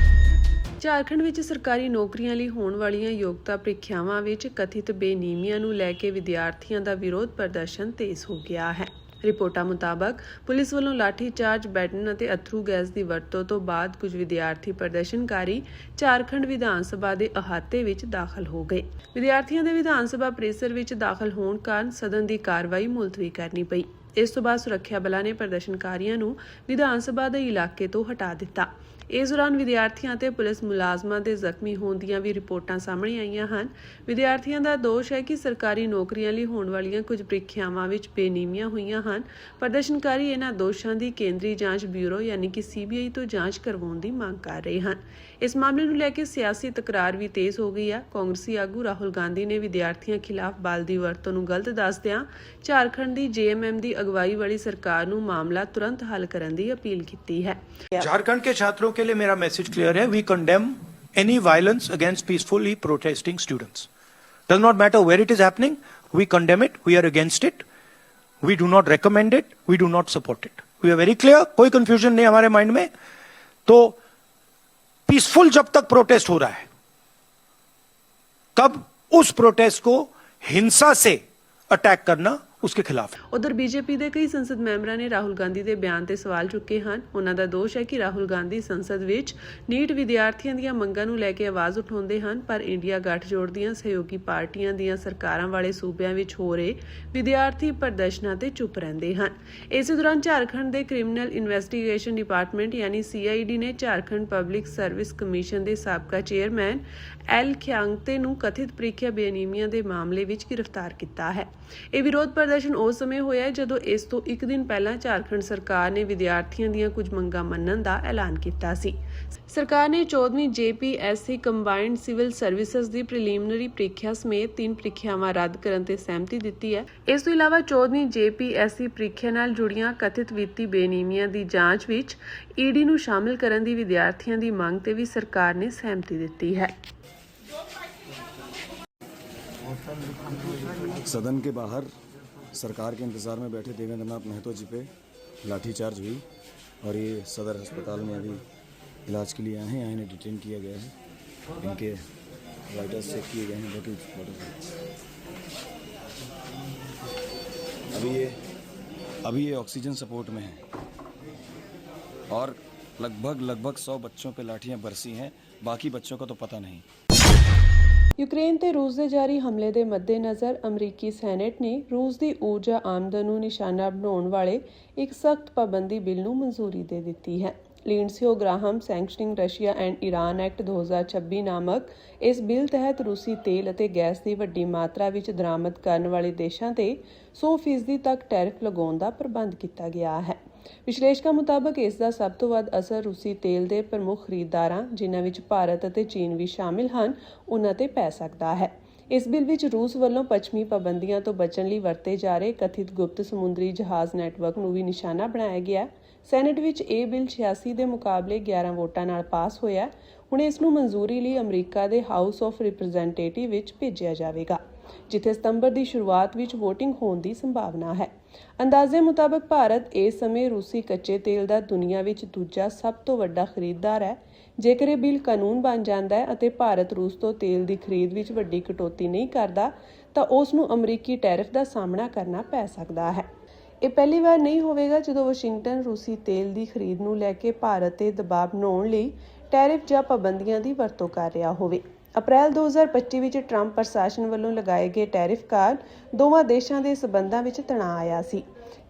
ਝਾਰਖੰਡ ਵਿੱਚ ਸਰਕਾਰੀ ਨੌਕਰੀਆਂ ਲਈ ਹੋਣ ਵਾਲੀਆਂ ਯੋਗਤਾ ਪ੍ਰੀਖਿਆਵਾਂ ਵਿੱਚ ਕਥਿਤ ਬੇਨਿਯਮੀਆਂ ਨੂੰ ਲੈ ਕੇ ਵਿਦਿਆਰਥੀਆਂ ਦਾ ਵਿਰੋਧ ਪ੍ਰਦਰਸ਼ਨ ਤੇਜ਼ ਹੋ ਗਿਆ ਹੈ। ਰਿਪੋਰਟਾਂ ਮੁਤਾਬਕ ਪੁਲਿਸ ਵੱਲੋਂ ਲਾਠੀ ਚਾਰਜ, ਬੈਟਨ ਅਤੇ ਅਥਰੂ ਗੈਸ ਦੀ ਵਰਤੋਂ ਤੋਂ ਬਾਅਦ ਕੁਝ ਵਿਦਿਆਰਥੀ ਪ੍ਰਦਰਸ਼ਨਕਾਰੀ ਝਾਰਖੰਡ ਵਿਧਾਨ ਸਭਾ ਦੇ ਅਹਾਤੇ ਵਿੱਚ ਦਾਖਲ ਹੋ ਗਏ। ਵਿਦਿਆਰਥੀਆਂ ਦੇ ਵਿਧਾਨ ਸਭਾ ਪਰਿਸਰ ਵਿੱਚ ਦਾਖਲ ਹੋਣ ਕਾਰਨ ਸਦਨ ਦੀ ਕਾਰਵਾਈ ਮੁਲਤਵੀ ਕਰਨੀ ਪਈ। ਇਸ ਤੋਂ ਬਾਅਦ ਸੁਰੱਖਿਆ ਬਲਾਂ ਨੇ ਪ੍ਰਦਰਸ਼ਨਕਾਰੀਆਂ ਨੂੰ ਵਿਧਾਨ ਸਭਾ ਦੇ ਇਲਾਕੇ ਤੋਂ ਹਟਾ ਦਿੱਤਾ। ਇਸ ਦੌਰਾਨ ਵਿਦਿਆਰਥੀਆਂ ਅਤੇ ਪੁਲਿਸ ਮੁਲਾਜ਼ਮਾਂ ਦੇ ਜ਼ਖਮੀ ਹੋਣ ਦੀਆਂ ਵੀ ਰਿਪੋਰਟਾਂ ਸਾਹਮਣੇ ਆਈਆਂ ਹਨ। ਵਿਦਿਆਰਥੀਆਂ ਦਾ ਦੋਸ਼ ਹੈ ਕਿ ਸਰਕਾਰੀ ਨੌਕਰੀਆਂ ਲਈ ਹੋਣ ਵਾਲੀਆਂ ਕੁਝ ਪ੍ਰੀਖਿਆਵਾਂ ਵਿੱਚ ਬੇਨਿਯਮੀਆਂ ਹੋਈਆਂ ਹਨ। ਪ੍ਰਦਰਸ਼ਨਕਾਰੀ ਇਹਨਾਂ ਦੋਸ਼ਾਂ ਦੀ ਕੇਂਦਰੀ ਜਾਂਚ ਬਿਊਰੋ ਯਾਨੀ ਕਿ CBI ਤੋਂ ਜਾਂਚ ਕਰਵਾਉਣ ਦੀ ਮੰਗ ਕਰ ਰਹੇ ਹਨ। ਇਸ ਮਾਮਲੇ ਨੂੰ ਲੈ ਕੇ ਸਿਆਸੀ ਤਕਰਾਰ ਵੀ ਤੇਜ਼ ਹੋ ਗਈ ਹੈ। ਕਾਂਗਰਸੀ ਆਗੂ ਰਾਹੁਲ ਗਾਂਧੀ ਨੇ ਵਿਦਿਆਰਥੀਆਂ ਖਿਲਾਫ ਬਲ ਦੀ ਵਰਤੋਂ ਨੂੰ ਗਲਤ ਦੱਸਦਿਆਂ ਝਾਰਖੰਡ ਦੀ JMM ਦੀ ਅਗਵਾਈ ਵਾਲੀ ਸਰਕਾਰ ਨੂੰ ਮਾਮਲਾ ਤੁਰੰਤ ਹੱਲ ਕਰਨ ਦੀ ਅਪੀਲ ਕੀਤੀ ਹੈ। झारखंड के छात्रों के लिए मेरा मैसेज क्लियर है। We condemn any violence against peacefully protesting students. Does not matter where it is happening. We condemn it. We are against it. We do not recommend it. We do not support it. We are very clear. कोई confusion नहीं हमारे माइंड में। तो पीसफुल जब तक प्रोटेस्ट हो रहा है तब उस प्रोटेस्ट को हिंसा से अटैक करना उसके खिलाफ है। उधर बीजेपी ਦੇ ਕਈ ਸੰਸਦ ਮੈਂਬਰਾਂ ਨੇ ਰਾਹੁਲ ਗਾਂਧੀ ਦੇ ਬਿਆਨ ਤੇ ਸਵਾਲ ਚੁੱਕੇ ਹਨ। ਉਹਨਾਂ ਦਾ ਦੋਸ਼ ਹੈ ਕਿ ਰਾਹੁਲ ਗਾਂਧੀ ਸੰਸਦ ਵਿੱਚ ਨੀਟ ਵਿਦਿਆਰਥੀਆਂ ਦੀਆਂ ਮੰਗਾਂ ਨੂੰ ਲੈ ਕੇ ਆਵਾਜ਼ ਉਠਾਉਂਦੇ ਹਨ, ਪਰ ਇੰਡੀਆ ਗੱਠਜੋੜ ਦੀਆਂ ਸਹਿਯੋਗੀ ਪਾਰਟੀਆਂ ਦੀਆਂ ਸਰਕਾਰਾਂ ਵਾਲੇ ਸੂਬਿਆਂ ਵਿੱਚ ਹੋ ਰਹੇ ਵਿਦਿਆਰਥੀ ਪ੍ਰਦਰਸ਼ਨਾਂ ਤੇ ਚੁੱਪ ਰਹਿੰਦੇ ਹਨ। ਇਸੇ ਦੌਰਾਨ ਝਾਰਖੰਡ ਦੇ ਕ੍ਰਿਮੀਨਲ ਇਨਵੈਸਟੀਗੇਸ਼ਨ ਡਿਪਾਰਟਮੈਂਟ ਯਾਨੀ CID ਨੇ ਝਾਰਖੰਡ ਪਬਲਿਕ ਸਰਵਿਸ ਕਮਿਸ਼ਨ ਦੇ ਸਾਬਕਾ ਚੇਅਰਮੈਨ ਐਲ ਖਿਆਂਗਤੇ ਨੂੰ ਕਥਿਤ ਪ੍ਰੀਖਿਆ ਬੇਨਿਯਮੀਆਂ ਦੇ ਮਾਮਲੇ ਵਿੱਚ ਗ੍ਰਿਫਤਾਰ ਕੀਤਾ ਹੈ। ਇਹ ਵਿਰੋਧ ਪ੍ਰਦਰਸ਼ਨ ਉਸ ਸਮੇਂ ਹੋਇਆ ਜਦੋਂ ਇਸ ਤੋਂ ਇੱਕ ਦਿਨ ਪਹਿਲਾਂ ਝਾਰਖੰਡ ਸਰਕਾਰ ਨੇ ਵਿਦਿਆਰਥੀਆਂ ਦੀਆਂ ਕੁਝ ਮੰਗਾਂ ਮੰਨਣ ਦਾ ਐਲਾਨ ਕੀਤਾ ਸੀ। ਸਰਕਾਰ ਨੇ 14ਵੀਂ JPSC ਕੰਬਾਈਨਡ ਸਿਵਲ ਸਰਵਿਸਿਜ਼ ਦੀ ਪ੍ਰੀਲਿਮਿਨਰੀ ਪ੍ਰੀਖਿਆ ਸਮੇਤ 3 ਪ੍ਰੀਖਿਆਵਾਂ ਰੱਦ ਕਰਨ ਤੇ ਸਹਿਮਤੀ ਦਿੱਤੀ ਹੈ। ਇਸ ਤੋਂ ਇਲਾਵਾ 14ਵੀਂ JPSC ਪ੍ਰੀਖਿਆ ਨਾਲ ਜੁੜੀਆਂ ਕਥਿਤ ਵਿੱਤੀ ਬੇਨਿਯਮੀਆਂ ਦੀ ਜਾਂਚ ਵਿੱਚ ED ਨੂੰ ਸ਼ਾਮਿਲ ਕਰਨ ਦੀ ਵਿਦਿਆਰਥੀਆਂ ਦੀ ਮੰਗ ਤੇ ਵੀ ਸਰਕਾਰ ਨੇ ਸਹਿਮਤੀ ਦਿੱਤੀ ਹੈ। सदन के बाहर सरकार के इंतज़ार में बैठे देवेंद्र नाथ महतो जी पे लाठीचार्ज हुई और ये सदर अस्पताल में अभी इलाज के लिए आए हैं। यहाँ इन्हें डिटेन किया गया है। इनके वाइटल्स चेक किए गए हैं। अभी ये ऑक्सीजन सपोर्ट में है और लगभग 100 बच्चों पे लाठियाँ बरसी हैं। बाकी बच्चों का तो पता नहीं। ਯੂਕਰੇਨ ਤੇ ਰੂਸ ਦੇ ਜਾਰੀ ਹਮਲੇ ਦੇ ਮੱਦੇਨਜ਼ਰ ਅਮਰੀਕੀ ਸੈਨੇਟ ਨੇ ਰੂਸ ਦੀ ਊਰਜਾ ਆਮਦਨ ਨੂੰ ਨਿਸ਼ਾਨਾ ਬਣਾਉਣ ਵਾਲੇ ਇੱਕ ਸਖਤ ਪਾਬੰਦੀ ਬਿੱਲ ਨੂੰ ਮਨਜ਼ੂਰੀ ਦੇ ਦਿੱਤੀ ਹੈ। Lindsey Graham sanctioning Russia and Iran act 2026 ਨਾਮਕ ਇਸ ਬਿੱਲ ਤਹਿਤ ਰੂਸੀ ਤੇਲ ਅਤੇ ਗੈਸ ਦੀ ਵੱਡੀ ਮਾਤਰਾ ਵਿੱਚ ਦਰਾਮਦ ਕਰਨ ਵਾਲੇ ਦੇਸ਼ਾਂ ਤੇ 100% ਤੱਕ ਟੈਰਿਫ ਲਗਾਉਣ ਦਾ ਪ੍ਰਬੰਧ ਕੀਤਾ ਗਿਆ ਹੈ। ਵਿਸ਼ਲੇਸ਼ਕਾਂ ਮੁਤਾਬਕ ਇਸ ਦਾ ਸਭ ਤੋਂ ਵੱਧ ਅਸਰ ਰੂਸੀ ਤੇਲ ਦੇ ਪ੍ਰਮੁੱਖ ਖਰੀਦਦਾਰਾਂ, ਜਿਨ੍ਹਾਂ ਵਿੱਚ ਭਾਰਤ ਅਤੇ ਚੀਨ ਵੀ ਸ਼ਾਮਿਲ ਹਨ, ਉਨ੍ਹਾਂ ਤੇ ਪੈ ਸਕਦਾ ਹੈ। ਇਸ ਬਿੱਲ ਵਿੱਚ ਰੂਸ ਵੱਲੋਂ ਪੱਛਮੀ ਪਾਬੰਦੀਆਂ ਤੋਂ ਬਚਣ ਲਈ ਵਰਤੇ ਜਾ ਰਹੇ ਕਥਿਤ ਗੁਪਤ ਸਮੁੰਦਰੀ ਜਹਾਜ਼ ਨੈਟਵਰਕ ਨੂੰ ਵੀ ਨਿਸ਼ਾਨਾ ਬਣਾਇਆ ਗਿਆ। ਸੈਨੇਟ ਵਿੱਚ ਇਹ ਬਿੱਲ 86 ਦੇ ਮੁਕਾਬਲੇ 11 ਵੋਟਾਂ ਨਾਲ ਪਾਸ ਹੋਇਆ। ਹੁਣ ਇਸ ਨੂੰ ਮਨਜ਼ੂਰੀ ਲਈ ਅਮਰੀਕਾ ਦੇ ਹਾਊਸ ਆਫ ਰਿਪਰੈਜ਼ੈਂਟੇਟਿਵ ਵਿੱਚ ਭੇਜਿਆ ਜਾਵੇਗਾ, ਜਿੱਥੇ ਸਤੰਬਰ ਦੀ ਸ਼ੁਰੂਆਤ ਵਿੱਚ VOTING ਹੋਣ ਦੀ ਸੰਭਾਵਨਾ ਹੈ। ਅੰਦਾਜ਼ੇ ਮੁਤਾਬਕ ਭਾਰਤ ਇਸ ਸਮੇਂ ਰੂਸੀ ਕੱਚੇ ਤੇਲ ਦਾ ਦੁਨੀਆ ਵਿੱਚ ਦੂਜਾ ਸਭ ਤੋਂ ਵੱਡਾ ਖਰੀਦਦਾਰ ਹੈ। ਜੇਕਰ ਇਹ ਬਿੱਲ ਕਾਨੂੰਨ ਬਣ ਜਾਂਦਾ ਹੈ ਅਤੇ ਭਾਰਤ ਰੂਸ ਤੋਂ ਤੇਲ ਦੀ ਖਰੀਦ ਵਿੱਚ ਵੱਡੀ ਕਟੌਤੀ ਨਹੀਂ ਕਰਦਾ ਤਾਂ ਉਸ ਨੂੰ ਅਮਰੀਕੀ ਟੈਰਿਫ ਦਾ ਸਾਹਮਣਾ ਕਰਨਾ ਪੈ ਸਕਦਾ ਹੈ। ਇਹ ਪਹਿਲੀ ਵਾਰ ਨਹੀਂ ਹੋਵੇਗਾ ਜਦੋਂ ਵਾਸ਼ਿੰਗਟਨ ਰੂਸੀ ਤੇਲ ਦੀ ਖਰੀਦ ਨੂੰ ਲੈ ਕੇ ਭਾਰਤ ਤੇ ਦਬਾਅ ਬਣਾਉਣ ਲਈ ਟੈਰਿਫ ਜਾਂ ਪਾਬੰਦੀਆਂ ਦੀ ਵਰਤੋਂ ਕਰ ਰਿਹਾ ਹੋਵੇ। ਅਪ੍ਰੈਲ 2025 ਵਿੱਚ ਟਰੰਪ ਪ੍ਰਸ਼ਾਸਨ ਵੱਲੋਂ ਲਗਾਏ ਗਏ ਟੈਰਿਫ ਕਾਰਨ ਦੋਵਾਂ ਦੇਸ਼ਾਂ ਦੇ ਸਬੰਧਾਂ ਵਿੱਚ ਤਣਾਅ ਆਇਆ ਸੀ।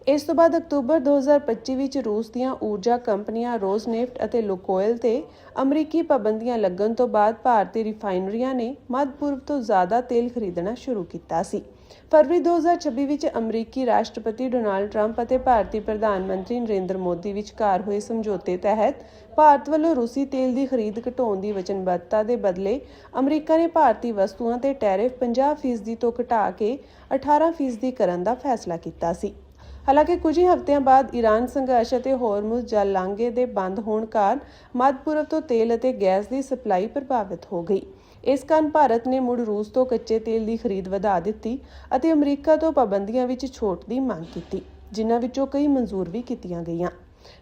ਇਸ ਤੋਂ ਬਾਅਦ ਅਕਤੂਬਰ 2025 ਵਿੱਚ ਰੂਸ ਦੀਆਂ ਊਰਜਾ ਕੰਪਨੀਆਂ ਰੋਸਨੇਫਟ ਅਤੇ ਲੁਕੋਇਲ ਤੇ ਅਮਰੀਕੀ ਪਾਬੰਦੀਆਂ ਲੱਗਣ ਤੋਂ ਬਾਅਦ ਭਾਰਤੀ ਰਿਫਾਈਨਰੀਆਂ ਨੇ ਮੱਧ ਪੂਰਬ ਤੋਂ ਜ਼ਿਆਦਾ ਤੇਲ ਖਰੀਦਣਾ ਸ਼ੁਰੂ ਕੀਤਾ ਸੀ। ਫਰਵਰੀ 2026 ਵਿੱਚ ਅਮਰੀਕੀ ਰਾਸ਼ਟਰਪਤੀ ਡੋਨਾਲਡ ਟਰੰਪ ਅਤੇ ਭਾਰਤੀ ਪ੍ਰਧਾਨ ਮੰਤਰੀ ਨਰਿੰਦਰ ਮੋਦੀ ਵਿਚਕਾਰ ਹੋਏ ਸਮਝੌਤੇ ਤਹਿਤ ਭਾਰਤ ਵੱਲੋਂ ਰੂਸੀ ਤੇਲ ਦੀ ਖਰੀਦ ਘਟਾਉਣ ਦੀ ਵਚਨਬੱਧਤਾ ਦੇ ਬਦਲੇ ਅਮਰੀਕਾ ਨੇ ਭਾਰਤੀ ਵਸਤੂਆਂ ਤੇ ਟੈਰਿਫ 50% ਤੋਂ ਘਟਾ ਕੇ 18% ਕਰਨ ਦਾ ਫੈਸਲਾ ਕੀਤਾ ਸੀ। ਹਾਲਾਂਕਿ ਕੁਝ ਹੀ ਹਫ਼ਤਿਆਂ ਬਾਅਦ ਈਰਾਨ ਸੰਘਰਸ਼ ਅਤੇ ਹੋਰਮੁਜ਼ ਜਲ ਲਾਂਘੇ ਦੇ ਬੰਦ ਹੋਣ ਕਾਰਨ ਮੱਧ ਪੂਰਬ ਤੋਂ ਤੇਲ ਅਤੇ ਗੈਸ ਦੀ ਸਪਲਾਈ ਪ੍ਰਭਾਵਿਤ ਹੋ ਗਈ। ਇਸ ਕਾਰਨ ਭਾਰਤ ਨੇ ਮੁੜ ਰੂਸ ਤੋਂ ਕੱਚੇ ਤੇਲ ਦੀ ਖਰੀਦ ਵਧਾ ਦਿੱਤੀ ਅਤੇ ਅਮਰੀਕਾ ਤੋਂ ਪਾਬੰਦੀਆਂ ਵਿੱਚ ਛੋਟ ਦੀ ਮੰਗ ਕੀਤੀ, ਜਿਨ੍ਹਾਂ ਵਿੱਚੋਂ ਕਈ ਮਨਜ਼ੂਰ ਵੀ ਕੀਤੀਆਂ ਗਈਆਂ।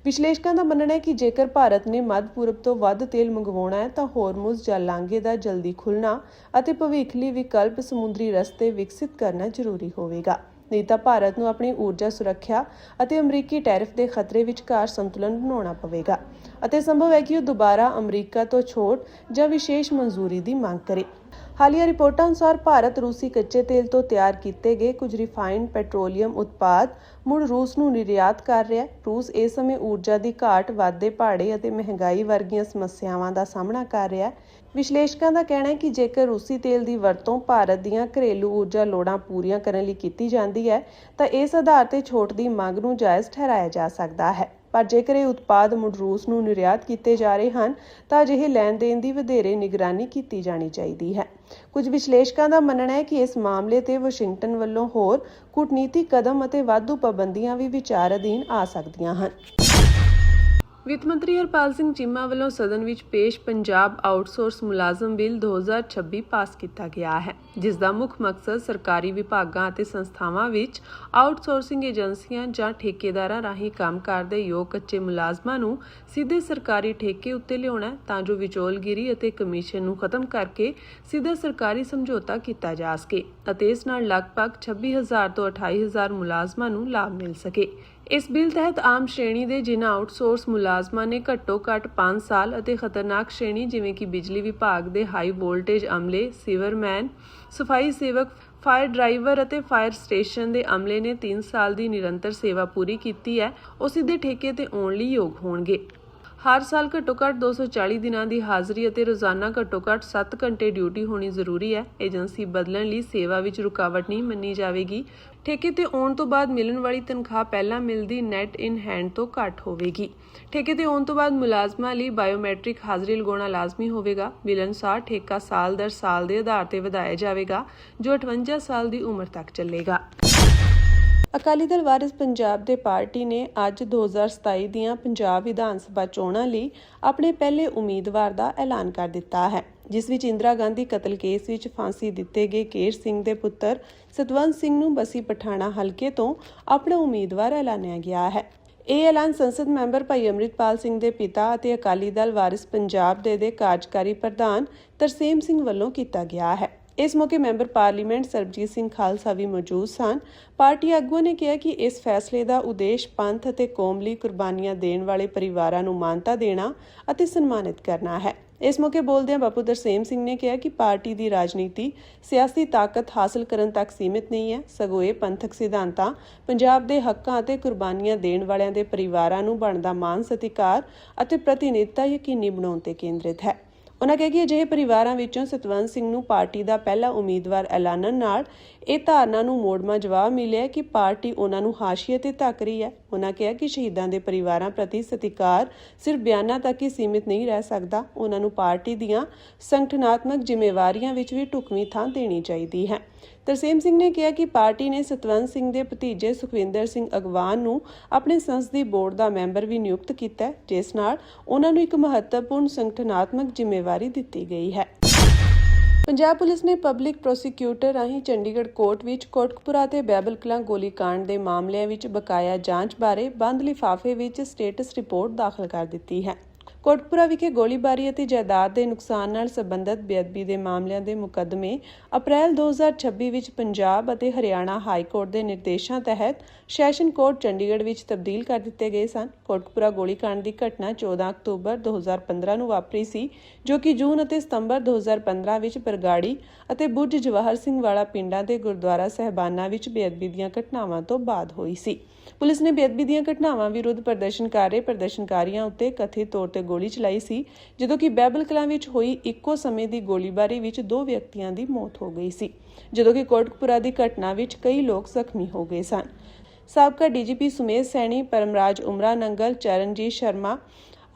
ਵਿਸ਼ਲੇਸ਼ਕਾਂ ਦਾ ਮੰਨਣਾ ਹੈ ਕਿ ਜੇਕਰ ਭਾਰਤ ਨੇ ਮੱਧ ਪੂਰਬ ਤੋਂ ਵੱਧ ਤੇਲ ਮੰਗਵਾਉਣਾ ਹੈ ਤਾਂ ਹੋਰਮੁਜ਼ ਜਲ ਲਾਂਘੇ ਦਾ ਜਲਦੀ ਖੁੱਲ੍ਹਣਾ ਅਤੇ ਭਵਿੱਖ ਲਈ ਵਿਕਲਪ ਸਮੁੰਦਰੀ ਰਸਤੇ ਵਿਕਸਿਤ ਕਰਨਾ ਜ਼ਰੂਰੀ ਹੋਵੇਗਾ। ਨਹੀਂ ਤਾਂ ਭਾਰਤ ਨੂੰ ਆਪਣੀ ਊਰਜਾ ਸੁਰੱਖਿਆ ਅਤੇ ਅਮਰੀਕੀ ਟੈਰਿਫ ਦੇ ਖਤਰੇ ਵਿਚਕਾਰ ਸੰਤੁਲਨ ਬਣਾਉਣਾ ਪਵੇਗਾ ਅਤੇ ਸੰਭਵ ਹੈ ਕਿ ਉਹ ਦੁਬਾਰਾ ਅਮਰੀਕਾ ਤੋਂ ਛੋਟ ਜਾਂ ਵਿਸ਼ੇਸ਼ ਮਨਜ਼ੂਰੀ ਦੀ ਮੰਗ ਕਰੇ। ਹਾਲੀਆ ਰਿਪੋਰਟਾਂ ਅਨੁਸਾਰ ਭਾਰਤ ਰੂਸੀ ਕੱਚੇ ਤੇਲ ਤੋਂ ਤਿਆਰ ਕੀਤੇ ਗਏ ਕੁਝ ਰਿਫਾਈਨਡ ਪੈਟਰੋਲੀਅਮ ਉਤਪਾਦ ਮੁੜ ਰੂਸ ਨੂੰ ਨਿਰਯਾਤ ਕਰ ਰਿਹਾ ਹੈ। ਰੂਸ ਇਸ ਸਮੇਂ ਊਰਜਾ ਦੀ ਘਾਟ, ਵਾਧੇ ਭਾੜੇ ਅਤੇ ਮਹਿੰਗਾਈ ਵਰਗੀਆਂ ਸਮੱਸਿਆਵਾਂ ਦਾ ਸਾਹਮਣਾ ਕਰ ਰਿਹਾ ਹੈ। ਵਿਸ਼ਲੇਸ਼ਕਾਂ ਦਾ ਕਹਿਣਾ ਹੈ ਕਿ ਜੇਕਰ ਰੂਸੀ ਤੇਲ ਦੀ ਵਰਤੋਂ ਭਾਰਤ ਦੀਆਂ ਘਰੇਲੂ ਊਰਜਾ ਲੋੜਾਂ ਪੂਰੀਆਂ ਕਰਨ ਲਈ ਕੀਤੀ ਜਾਂਦੀ ਹੈ ਤਾਂ ਇਸ ਆਧਾਰ ਤੇ ਛੋਟ ਦੀ ਮੰਗ ਨੂੰ ਜਾਇਜ਼ ਠਹਿਰਾਇਆ ਜਾ ਸਕਦਾ ਹੈ। ਪਰ ਜੇਕਰ ਇਹ ਉਤਪਾਦ ਮੁੜ ਰੂਸ ਨੂੰ ਨਿਰਯਾਤ ਕੀਤੇ ਜਾ ਰਹੇ ਹਨ ਤਾਂ ਅਜਿਹੇ ਲੈਣ ਦੇਣ ਦੀ ਵਧੇਰੇ ਨਿਗਰਾਨੀ ਕੀਤੀ ਜਾਣੀ ਚਾਹੀਦੀ ਹੈ। ਕੁਝ ਵਿਸ਼ਲੇਸ਼ਕਾਂ ਦਾ ਮੰਨਣਾ ਹੈ ਕਿ ਇਸ ਮਾਮਲੇ ਤੇ ਵਾਸ਼ਿੰਗਟਨ ਵੱਲੋਂ ਹੋਰ ਕੂਟਨੀਤਿਕ ਕਦਮ ਅਤੇ ਵਾਧੂ ਪਾਬੰਦੀਆਂ ਵੀ ਵਿਚਾਰ ਅਧੀਨ ਆ ਸਕਦੀਆਂ ਹਨ। ਵਿੱਤ ਮੰਤਰੀ ਹਰਪਾਲ ਸਿੰਘ ਚੀਮਾ ਵੱਲੋਂ ਸਦਨ ਵਿੱਚ ਪੇਸ਼ ਪੰਜਾਬ ਆਊਟਸੋਰਸ ਮੁਲਾਜ਼ਮ ਬਿੱਲ 2026 ਪਾਸ ਕੀਤਾ ਗਿਆ ਹੈ, ਜਿਸ ਦਾ ਮੁੱਖ ਮਕਸਦ ਸਰਕਾਰੀ ਵਿਭਾਗਾਂ ਅਤੇ ਸੰਸਥਾਵਾਂ ਵਿੱਚ ਆਊਟਸੋਰਸਿੰਗ ਏਜੰਸੀਆਂ ਜਾਂ ਠੇਕੇਦਾਰਾਂ ਰਾਹੀਂ ਕੰਮ ਕਰਦੇ ਯੋਗ ਕੱਚੇ ਮੁਲਾਜ਼ਮਾਂ ਨੂੰ ਸਿੱਧੇ ਸਰਕਾਰੀ ਠੇਕੇ ਉੱਤੇ ਲਿਆਉਣਾ ਤਾਂ ਜੋ ਵਿਚੋਲਗਿਰੀ ਅਤੇ ਕਮਿਸ਼ਨ ਨੂੰ ਖਤਮ ਕਰਕੇ ਸਿੱਧਾ ਸਰਕਾਰੀ ਸਮਝੌਤਾ ਕੀਤਾ ਜਾ ਸਕੇ ਅਤੇ ਇਸ ਨਾਲ ਲਗਭਗ 26,000 ਤੋਂ 28,000 ਮੁਲਾਜ਼ਮਾਂ ਨੂੰ ਲਾਭ ਮਿਲ ਸਕੇ। ਇਸ ਬਿੱਲ ਤਹਿਤ ਆਮ ਸ਼੍ਰੇਣੀ ਦੇ ਜਿਨ੍ਹਾਂ ਆਊਟਸੋਰਸ ਮੁਲਾਜ਼ਮਾਂ ਨੇ ਘੱਟੋ-ਘੱਟ 5 ਸਾਲ ਅਤੇ ਖਤਰਨਾਕ ਸ਼੍ਰੇਣੀ ਜਿਵੇਂ ਕਿ ਬਿਜਲੀ ਵਿਭਾਗ ਦੇ ਹਾਈ ਵੋਲਟੇਜ ਅਮਲੇ, ਸੀਵਰਮੈਨ, ਸਫਾਈ ਸੇਵਕ, ਫਾਇਰ ਡਰਾਈਵਰ ਅਤੇ ਫਾਇਰ ਸਟੇਸ਼ਨ ਦੇ ਅਮਲੇ ਨੇ 3 ਸਾਲ ਦੀ ਨਿਰੰਤਰ ਸੇਵਾ ਪੂਰੀ ਕੀਤੀ ਹੈ, ਉਹ ਸਿੱਧੇ ਠੇਕੇ ਤੇ ਆਉਣ ਲਈ ਯੋਗ ਹੋਣਗੇ। ਹਰ ਸਾਲ ਘੱਟੋ-ਘੱਟ 240 ਦਿਨਾਂ ਦੀ ਹਾਜ਼ਰੀ ਅਤੇ ਰੋਜ਼ਾਨਾ ਘੱਟੋ-ਘੱਟ 7 ਘੰਟੇ ਡਿਊਟੀ ਹੋਣੀ ਜ਼ਰੂਰੀ ਹੈ। ਏਜੰਸੀ ਬਦਲਣ ਲਈ ਸੇਵਾ ਵਿੱਚ ਰੁਕਾਵਟ ਨਹੀਂ ਮੰਨੀ ਜਾਵੇਗੀ। ਠੇਕੇ ਤੇ ਆਉਣ ਤੋਂ ਬਾਅਦ ਮਿਲਣ ਵਾਲੀ ਤਨਖਾਹ ਪਹਿਲਾਂ ਮਿਲਦੀ ਨੈਟ ਇਨ ਹੈਂਡ ਤੋਂ ਘੱਟ ਹੋਵੇਗੀ। ਠੇਕੇ ਤੇ ਆਉਣ ਤੋਂ ਬਾਅਦ ਮੁਲਾਜ਼ਮਾਂ ਲਈ ਬਾਇਓਮੈਟ੍ਰਿਕ ਹਾਜ਼ਰੀ ਲਗਾਉਣਾ ਲਾਜ਼ਮੀ ਹੋਵੇਗਾ। ਬਿੱਲ ਅਨੁਸਾਰ ਠੇਕਾ ਸਾਲ ਦਰ ਸਾਲ ਦੇ ਆਧਾਰ ਤੇ ਵਧਾਇਆ ਜਾਵੇਗਾ, ਜੋ 58 ਸਾਲ ਦੀ ਉਮਰ ਤੱਕ ਚੱਲੇਗਾ। ਅਕਾਲੀ ਦਲ ਵਾਰਿਸ ਪੰਜਾਬ ਦੇ ਪਾਰਟੀ ਨੇ ਅੱਜ 2027 ਦੀਆਂ ਪੰਜਾਬ ਵਿਧਾਨ ਸਭਾ ਚੋਣਾਂ ਲਈ ਆਪਣੇ ਪਹਿਲੇ ਉਮੀਦਵਾਰ ਦਾ ਐਲਾਨ ਕਰ ਦਿੱਤਾ ਹੈ, ਜਿਸ ਵਿੱਚ ਇੰਦਰਾ ਗਾਂਧੀ ਕਤਲ ਕੇਸ ਵਿੱਚ ਫਾਂਸੀ ਦਿੱਤੇ ਗਏ ਕੇਰ ਸਿੰਘ ਦੇ ਪੁੱਤਰ ਸਤਵੰਤ ਸਿੰਘ ਨੂੰ ਬਸੀ ਪਠਾਣਾ ਹਲਕੇ ਤੋਂ ਆਪਣਾ ਉਮੀਦਵਾਰ ਐਲਾਨਿਆ ਗਿਆ ਹੈ। ਇਹ ਐਲਾਨ ਸੰਸਦ ਮੈਂਬਰ ਭਾਈ ਅੰਮ੍ਰਿਤਪਾਲ ਸਿੰਘ ਦੇ ਪਿਤਾ ਅਤੇ ਅਕਾਲੀ ਦਲ ਵਾਰਿਸ ਪੰਜਾਬ ਦੇ ਕਾਰਜਕਾਰੀ ਪ੍ਰਧਾਨ ਤਰਸੇਮ ਸਿੰਘ ਵੱਲੋਂ ਕੀਤਾ ਗਿਆ ਹੈ। ਇਸ ਮੌਕੇ ਮੈਂਬਰ ਪਾਰਲੀਮੈਂਟ ਸਰਬਜੀਤ ਸਿੰਘ ਖਾਲਸਾ ਵੀ ਮੌਜੂਦ ਸਨ। ਪਾਰਟੀ ਆਗੂਆਂ ਨੇ ਕਿਹਾ ਕਿ ਇਸ ਫੈਸਲੇ ਦਾ ਉਦੇਸ਼ ਪੰਥ ਅਤੇ ਕੌਮ ਲਈ ਕੁਰਬਾਨੀਆਂ ਦੇਣ ਵਾਲੇ ਪਰਿਵਾਰਾਂ ਨੂੰ ਮਾਨਤਾ ਦੇਣਾ ਅਤੇ ਸਨਮਾਨਿਤ ਕਰਨਾ ਹੈ। ਇਸ ਮੌਕੇ ਬੋਲਦਿਆਂ ਬਾਪੂ ਤਰਸੇਮ ਸਿੰਘ ਨੇ ਕਿਹਾ ਕਿ ਪਾਰਟੀ ਦੀ ਰਾਜਨੀਤੀ ਸਿਆਸੀ ਤਾਕਤ ਹਾਸਲ ਕਰਨ ਤੱਕ ਸੀਮਿਤ ਨਹੀਂ ਹੈ, ਸਗੋਂ ਇਹ ਪੰਥਕ ਸਿਧਾਂਤਾਂ, ਪੰਜਾਬ ਦੇ ਹੱਕਾਂ ਅਤੇ ਕੁਰਬਾਨੀਆਂ ਦੇਣ ਵਾਲਿਆਂ ਦੇ ਪਰਿਵਾਰਾਂ ਨੂੰ ਬਣਦਾ ਮਾਣ ਸਤਿਕਾਰ ਅਤੇ ਪ੍ਰਤੀਨਿਧਤਾ ਯਕੀਨੀ ਬਣਾਉਣ ਤੇ ਕੇਂਦਰਿਤ ਹੈ। ਉਨ੍ਹਾਂ ਕਿਹਾ ਕਿ ਅਜਿਹੇ ਪਰਿਵਾਰਾਂ ਵਿੱਚੋਂ ਸਤਵੰਤ ਸਿੰਘ ਨੂੰ ਪਾਰਟੀ ਦਾ ਪਹਿਲਾ ਉਮੀਦਵਾਰ ਐਲਾਨਣ ਨਾਲ ਇਹ ਧਾਰਨਾ ਨੂੰ ਮੋੜਵਾਂ ਜਵਾਬ ਮਿਲਿਆ ਕਿ ਪਾਰਟੀ ਉਹਨਾਂ ਨੂੰ ਹਾਸ਼ੀਏ ਤੇ ਧੱਕ ਰਹੀ ਹੈ। ਉਨ੍ਹਾਂ ਕਿਹਾ ਕਿ ਸ਼ਹੀਦਾਂ ਦੇ ਪਰਿਵਾਰਾਂ ਪ੍ਰਤੀ ਸਤਿਕਾਰ ਸਿਰਫ ਬਿਆਨਾਂ ਤੱਕ ਹੀ ਸੀਮਿਤ ਨਹੀਂ ਰਹਿ ਸਕਦਾ, ਉਹਨਾਂ ਨੂੰ ਪਾਰਟੀ ਦੀਆਂ ਸੰਗਠਨਾਤਮਕ ਜ਼ਿੰਮੇਵਾਰੀਆਂ ਵਿੱਚ ਵੀ ਢੁਕਵੀਂ ਥਾਂ ਦੇਣੀ ਚਾਹੀਦੀ ਹੈ। ਤਰਸੇਮ ਸਿੰਘ ਨੇ ਕਿਹਾ ਕਿ ਪਾਰਟੀ ਨੇ ਸਤਵੰਤ ਸਿੰਘ ਦੇ ਭਤੀਜੇ ਸੁਖਵਿੰਦਰ ਸਿੰਘ ਅਗਵਾਨ ਨੂੰ ਆਪਣੇ ਸੰਸਦੀ ਬੋਰਡ ਦਾ ਮੈਂਬਰ ਵੀ ਨਿਯੁਕਤ ਕੀਤਾ ਹੈ, ਜਿਸ ਨਾਲ ਉਹਨਾਂ ਨੂੰ ਇੱਕ ਮਹੱਤਵਪੂਰਨ ਸੰਗਠਨਾਤਮਕ ਜ਼ਿੰਮੇਵਾਰੀ ਦਿੱਤੀ ਗਈ ਹੈ। ਪੰਜਾਬ ਪੁਲਿਸ ਨੇ ਪਬਲਿਕ ਪ੍ਰੋਸੀਕਿਊਟਰ ਰਾਹੀਂ ਚੰਡੀਗੜ੍ਹ ਕੋਰਟ ਵਿੱਚ ਕੋਟਕਪੁਰਾ ਤੇ ਬੈਬਲ ਕਲਾਂ ਗੋਲੀकांड ਦੇ ਮਾਮਲਿਆਂ ਵਿੱਚ ਬਕਾਇਆ ਜਾਂਚ ਬਾਰੇ ਬੰਦ ਲਿਫਾਫੇ ਵਿੱਚ ਸਟੇਟਸ ਰਿਪੋਰਟ ਦਾਖਲ ਕਰ ਦਿੱਤੀ ਹੈ। ਕੋਟਕਪੂਰਾ ਵਿਖੇ ਗੋਲੀਬਾਰੀ ਅਤੇ ਜਾਇਦਾਦ ਦੇ ਨੁਕਸਾਨ ਨਾਲ ਸੰਬੰਧਿਤ ਬੇਅਦਬੀ ਦੇ ਮਾਮਲਿਆਂ ਦੇ ਮੁਕੱਦਮੇ ਅਪ੍ਰੈਲ 2026 ਵਿੱਚ ਪੰਜਾਬ ਅਤੇ ਹਰਿਆਣਾ ਹਾਈ ਕੋਰਟ ਦੇ ਨਿਰਦੇਸ਼ਾਂ ਤਹਿਤ ਸੈਸ਼ਨ ਕੋਰਟ ਚੰਡੀਗੜ੍ਹ ਵਿੱਚ ਤਬਦੀਲ ਕਰ ਦਿੱਤੇ ਗਏ ਸਨ। ਕੋਟਕਪੂਰਾ ਗੋਲੀकांड ਦੀ ਘਟਨਾ 14 ਅਕਤੂਬਰ 2015 ਨੂੰ ਵਾਪਰੀ ਸੀ, ਜੋ ਕਿ ਜੂਨ ਅਤੇ ਸਤੰਬਰ 2015 ਵਿੱਚ ਬਰਗਾੜੀ ਅਤੇ ਬੁਰਜ ਜਵਾਹਰ ਸਿੰਘ ਵਾਲਾ ਪਿੰਡਾਂ ਦੇ ਗੁਰਦੁਆਰਾ ਸਾਹਿਬਾਨਾਂ ਵਿੱਚ ਬੇਅਦਬੀ ਦੀਆਂ ਘਟਨਾਵਾਂ ਤੋਂ ਬਾਅਦ ਹੋਈ ਸੀ। ਪੁਲਿਸ ਨੇ ਬੇਅਦਬੀ ਦੀਆਂ ਘਟਨਾਵਾਂ ਵਿਰੁੱਧ ਪ੍ਰਦਰਸ਼ਨਕਾਰੀਆਂ ਉੱਤੇ ਕਥਿਤ ਤੌਰ ਤੇ ਗੋਲੀ ਚਲਾਈ ਸੀ, ਜਦੋਂ ਕਿ ਬਾਈਬਲ ਕਲਾਂ ਵਿੱਚ ਹੋਈ ਇੱਕੋ ਸਮੇਂ ਦੀ ਗੋਲੀਬਾਰੀ ਵਿੱਚ 2 ਵਿਅਕਤੀਆਂ ਦੀ ਮੌਤ ਹੋ ਗਈ ਸੀ, ਜਦੋਂ ਕਿ ਕੋਟਕਪੂਰਾ ਦੀ ਘਟਨਾ ਵਿੱਚ ਕਈ ਲੋਕ ਜ਼ਖਮੀ ਹੋ ਗਏ ਸਨ। ਸਾਬਕਾ ਡੀਜੀਪੀ ਸੁਮੇਧ ਸੈਣੀ, ਪਰਮਰਾਜ ਉਮਰਾ ਨੰਗਲ, ਚਰਨਜੀਤ ਸ਼ਰਮਾ,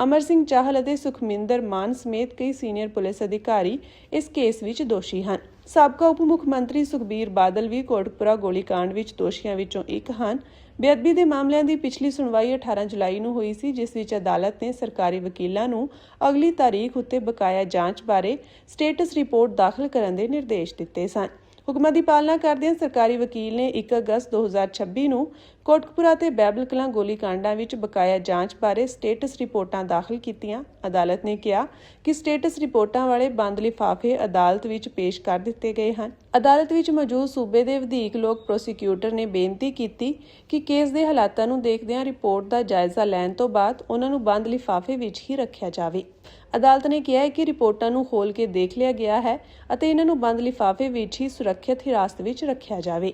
ਅਮਰ ਸਿੰਘ ਚਾਹਲ ਅਤੇ ਸੁਖਮਿੰਦਰ ਮਾਨ ਸਮੇਤ ਕਈ ਸੀਨੀਅਰ ਪੁਲਿਸ ਅਧਿਕਾਰੀ ਇਸ ਕੇਸ ਵਿੱਚ ਦੋਸ਼ੀ ਹਨ। ਸਾਬਕਾ ਉਪ ਮੁੱਖ ਮੰਤਰੀ ਸੁਖਬੀਰ ਬਾਦਲ ਵੀ ਕੋਟਕਪੂਰਾ ਗੋਲੀकांड ਵਿੱਚ ਦੋਸ਼ੀਆਂ ਵਿੱਚੋਂ ਇੱਕ ਹਨ। ਬੇਅਦਬੀ ਦੇ ਮਾਮਲਿਆਂ ਦੀ ਪਿਛਲੀ ਸੁਣਵਾਈ 18 ਜੁਲਾਈ ਨੂੰ ਹੋਈ ਸੀ, ਜਿਸ ਵਿੱਚ ਅਦਾਲਤ ਨੇ ਸਰਕਾਰੀ ਵਕੀਲਾਂ ਨੂੰ ਅਗਲੀ ਤਾਰੀਖ ਉੱਤੇ ਬਕਾਇਆ ਜਾਂਚ ਬਾਰੇ ਸਟੇਟਸ ਰਿਪੋਰਟ ਦਾਖਲ ਕਰਨ ਦੇ ਨਿਰਦੇਸ਼ ਦਿੱਤੇ ਸਨ। ਹੁਕਮਾਂ ਦੀ ਪਾਲਣਾ ਕਰਦਿਆਂ ਸਰਕਾਰੀ ਵਕੀਲ ਨੇ 1 ਅਗਸਤ 2026 ਨੂੰ ਕੋਟਕਪੂਰਾ ਤੇ ਬਾਈਬਲ ਕਲਾਂ ਗੋਲੀकांडाਂ ਵਿੱਚ ਬਕਾਇਆ ਜਾਂਚ ਬਾਰੇ ਸਟੇਟਸ ਰਿਪੋਰਟਾਂ ਦਾਖਲ ਕੀਤੀਆਂ। ਅਦਾਲਤ ਨੇ ਕਿਹਾ ਕਿ ਸਟੇਟਸ ਰਿਪੋਰਟਾਂ ਵਾਲੇ ਬੰਦ ਲਿਫਾਫੇ ਅਦਾਲਤ ਵਿੱਚ ਪੇਸ਼ ਕਰ ਦਿੱਤੇ ਗਏ ਹਨ। ਅਦਾਲਤ ਵਿੱਚ ਮੌਜੂਦ ਸੂਬੇ ਦੇ ਵਧੀਕ ਲੋਕ ਪ੍ਰੋਸੀਕਿਊਟਰ ਨੇ ਬੇਨਤੀ ਕੀਤੀ ਕਿ ਕੇਸ ਦੇ ਹਾਲਾਤਾਂ ਨੂੰ ਦੇਖਦਿਆਂ ਰਿਪੋਰਟ ਦਾ ਜਾਇਜ਼ਾ ਲੈਣ ਤੋਂ ਬਾਅਦ ਉਹਨਾਂ ਨੂੰ ਬੰਦ ਲਿਫਾਫੇ ਵਿੱਚ ਹੀ ਰੱਖਿਆ ਜਾਵੇ। ਅਦਾਲਤ ਨੇ ਕਿਹਾ ਹੈ ਕਿ ਰਿਪੋਰਟਾਂ ਨੂੰ ਖੋਲ੍ਹ ਕੇ ਦੇਖ ਲਿਆ ਗਿਆ ਹੈ ਅਤੇ ਇਹਨਾਂ ਨੂੰ ਬੰਦ ਲਿਫਾਫੇ ਵਿੱਚ ਹੀ ਸੁਰੱਖਿਅਤ ਹਿਰਾਸਤ ਵਿੱਚ ਰੱਖਿਆ ਜਾਵੇ।